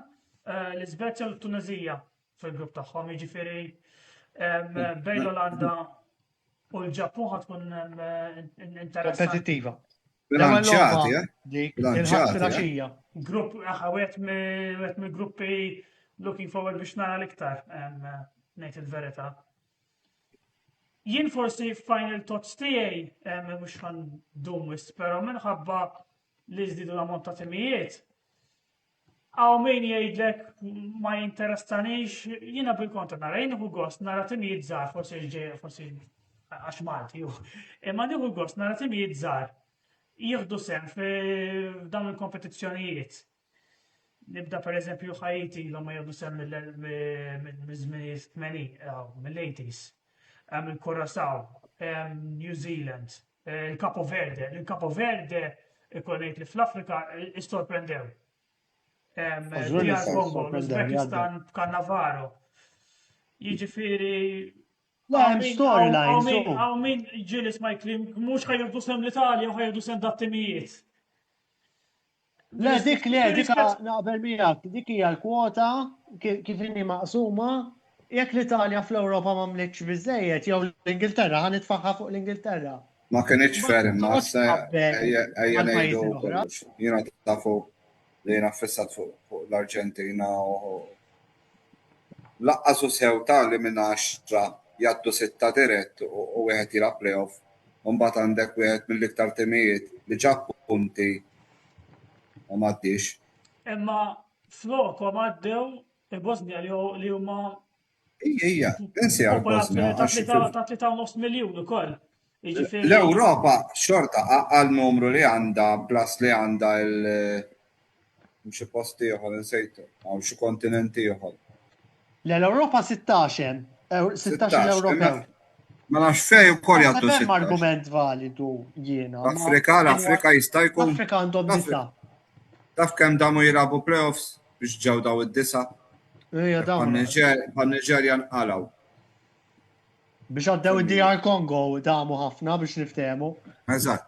l-Iżvezja u l-Tunezija fil-grupp tagħhom, jiġifieri bejn l-Olanda u l-Ġappun ħatkun interessanti. Kompetittiva. Bilanċjati, Il-ħaxija. Grupp għet mill-gruppi looking forward biex nara l-iktar, ngħid il-verità. Jien forsi final thoughts tiegħi mhux ħandum wisq, però minħabba li żdiedu l-ammont ta' timijiet. Hawn min jgħidlek ma jinteressanix, jiena bil-kontra nara, jien nieħu gost nara timijiet żgħar, forsi għax Malti hu. Imma nieħu gost nara timijiet żgħar jieħdu sehem f'dawn il-kompetizzjonijiet. Nibda pereżempju Ħajti l-hom jieħdu sehem mill-żminijiet 80 mill-80s. Il-Curaçao, New Zealand, il-Capo Verde. Il-Capo Verde ikonejt li fl-Afrika istorprendew. DR Congo, l-Uzbekistan, Kannavaro. Jiġifieri. Għaw min ġilis ma jklim, mhux ħajjordu sem l-Italja u ħajjordu sem dat-timijiet. Dik naqbel miegħek, dik hija l-kwota kif inni maqsuma. Jekk l-Italja fl-Ewropa ma mlitx biżejjed, jew l-Ingilterra, ħan nitfaħħa fuq l-Ingilterra. Ma kienx ferm, ma ejja ngħidu kollox. Jiena tafu li jiena fissat fuq l-Arġentina u laqqasu sew tali minn 10 jgħaddu 6 dirett u wieħed jilgħab playoff. U mbagħad għandek wieħed mill-iktar timijiet li ġab punti u m'għaddix. Imma flokhom għaddew il-Bosnja li huma Ija, pensi għal-Bosnia. Ta' 3.5 miljun ukoll. L-Ewropa xorta għal-numru li għanda, plus li għanda mxie posti joħol, nsejtu, għaw xie kontinenti joħol. L-Ewropa 16 l-Ewropew. Ma nafx fej u kol jgħaddu 16. Argument validu jiena. L-Afrika jista' jkun. L-Afrika għandhom 9. Taf kemm damu jilabu playoffs biex ġew daw id-9. Pan-Niġerja nqalaw. Biex għaddew id-DR Congo damu ħafna biex niftehmu. Eżatt.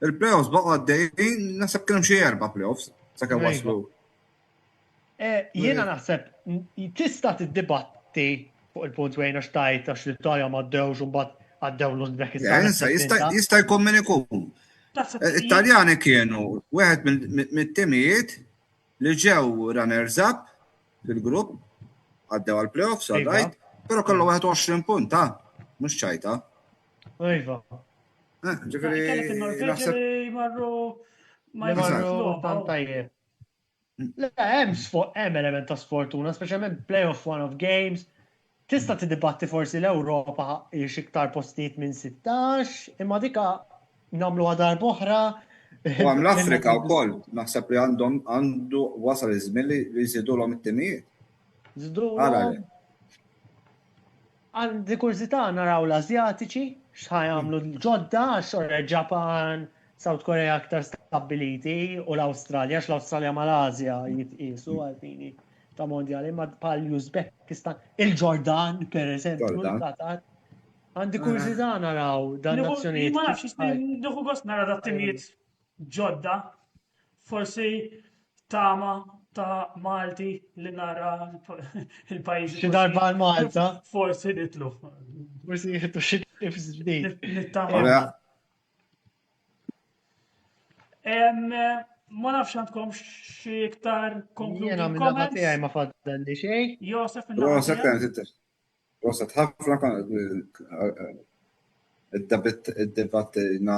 Il-playoffs baqgħu għaddejjin naħseb kienu xi 4 playoffs sakemm waslu. Jiena naħseb tista' tiddibatti fuq il-punt wejn għax tajt għax l-Italja ma ddewx u mbagħad għaddew l-Uzbekistan. Jista' jkun min ikun. Italjani kienu wieħed mit-timijiet li ġew runners-up fil-grupp, għaddew għal-playoffs, għal-rajt, pero kollu 21 punt, mux ċajta. Iva. Ġifiri, naħseb. Marru tantajje. Hemm element ta' sfortuna, speċjalment playoff one of games. Tista' tidibatti forsi l-Ewropa ix iktar postijiet minn 16, imma dika namlu għadar boħra. U għam l-Afrika u koll, naħseb li għandu wasal iż-żmien li jżidu l-għom it-timijiet. Għandi kurzita naraw l-Azjatiċi, xħajamlu l-ġodda, xorre Ġapan, South Korea aktar stabiliti u l-Australja, l-Australja mal-Azja jitqisu għalfini ta' mondjali, ma pal Uzbekistan, il-Ġordan, per eżempju, għandi kurzita naraw dan nazzjonijiet. Ma nafx, nduħu gost nara dat-timijiet ġodda, forsi tama ta' Malti li nara il-pajjiżi. Xi darba Malta? Forsi nitlu. Forsi jitlu xi ġdid. Nittama. Ma nafx għandkom xi iktar concluding comments. Jiena ma faddelli xejn. Josef ħafna id-dibattina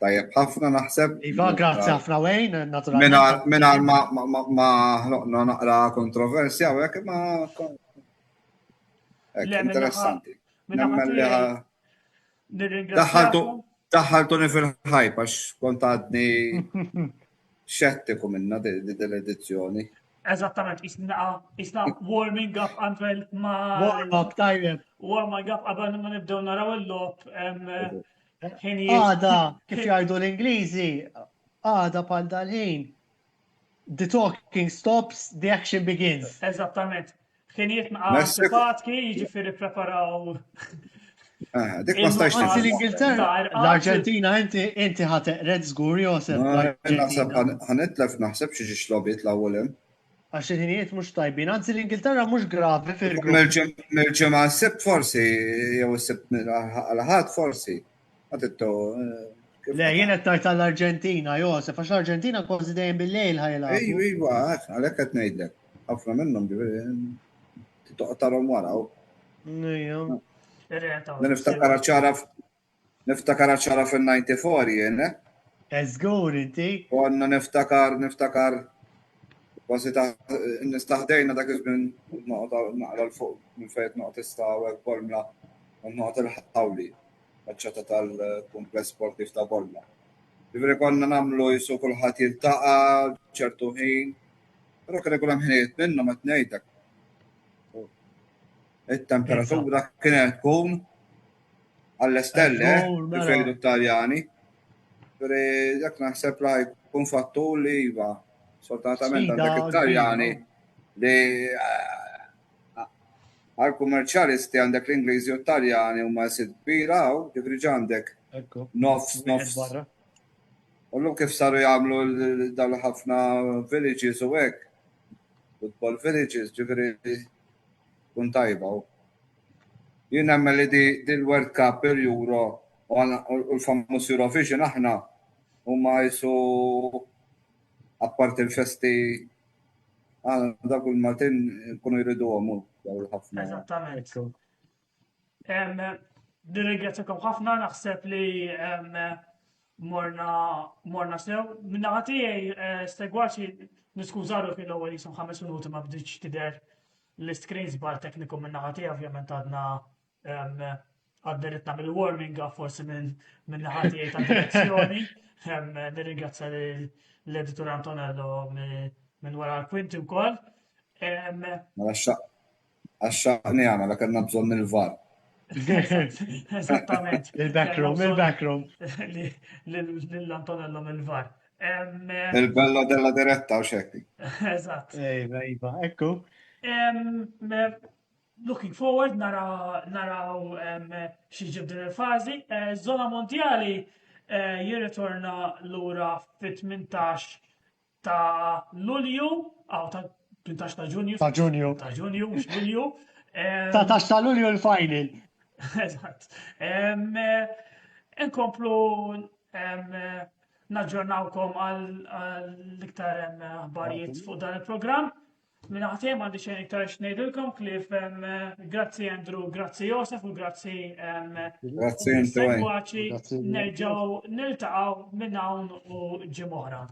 tajjeb ħafna naħseb. Iva, grazzi ħafna Wayne, naturalment. Minar ma ħloqna naqra kontroversja u jek ma interessanti. Nemmen li daħħaltuni fil-ħajb għax kont għadni xettiku minna dil-edizzjoni. Eżattament, isna warming up Antwell ma. Warm up, tajjeb. Warming up qabel ma nibdew naraw il-lob. Għada, kif jgħidu l-Ingliżi, għada pal dal-ħin. The talking stops, the action begins. Eżattament. Ħinijiet naqqa sifatki, jiġifieri preparaw. Dik ma stajx Anzi l-Ingilterra, l-Arġentina inti ħateqred żgur Josef. Ħanitlef naħseb xi xlobiet l-ewwel. Għax il-ħinijiet mhux tajbin, anzi l-Ingilterra mhux gravi fil-grupp. Mill-ġimgħa s-sibt forsi, jew is-sibt għal-ħadd forsi. Għatittu. Le, jien qed ngħid tal-Arġentina, Josef, għax l-Arġentina kważi dejjem bil-lejl ħajlagħbu. Iva, għalhekk qed ngħidlek. Ħafna minnhom toqtarhom wara. Niftakar ċara fil-94 jien. Eżgur inti. Konna niftakar kważi nistaħdejna dak iż-żmien naqra l-fuq minn fejn noqgħod istawek Bolmla u noqgħod il-ħawli maċċata tal-kumpless sportiv ta' Bolmla. Ġifieri konna nagħmlu jisu kulħadd jiltaqa' ċertu ħin, però kien ikun hemm ħinijiet minnhom qed ngħidlek. Il-temperatura kienet tkun għall-estelle, il-fejdu Taljani. Dak naħseb la jkun fattur li iva, soltanatament għandek il-Taljani li għal-kummerċjalisti għandek l-Ingliżi u Taljani u ma jsid kbira u ġifri għandek nofs. U l kif saru jagħmlu dawn ħafna villages u hekk, football villages, ġifri kun tajba. Jien nemmen li dil-World Cup, il-Euro u l-famus Eurovision aħna huma jisu apart il-festi dak il-Maltin kunu jridu għamu ħafna. Eżattament. Dirringrazzjakom ħafna, naħseb li morna sew. Minna ħatijaj stegwaċi niskużaru fil-ewwel jisom 5 minuti ma bdiċ tidher l-screens bar tekniku minna ħatijaj ovvjament għadna għadderitna mill-warming up forsi minn ħatijaj ta' direzzjoni. Nirringrazzja l-editur Antonello minn wara l-kwinti wkoll. Għaxxaqni għamela kanna bżonn il-var. Eżattament. Il-backroom. L-Antonello mill-var. Il-bello della diretta u xekki. Eżatt. Iva, ekku. Looking forward, naraw xieġib din il-fazi. Zona mondjali jirritorna l-ura fit-18 ta' Lulju, għaw ta' 18 ta' Ġunju. Ta' Ġunju. Ta' Ġunju, mux Lulju. 19 ta' Lulju l-final. Eżatt. Inkomplu naġġornawkom għal-iktar aħbarijiet fuq dan il-programm. Minna ħatjem għandi xejn iktar xnejdilkom, Klif, grazzi Andrew, grazzi Josef u grazzi Segwaċi, nerġaw niltaqaw minn hawn u ġimgħa oħra.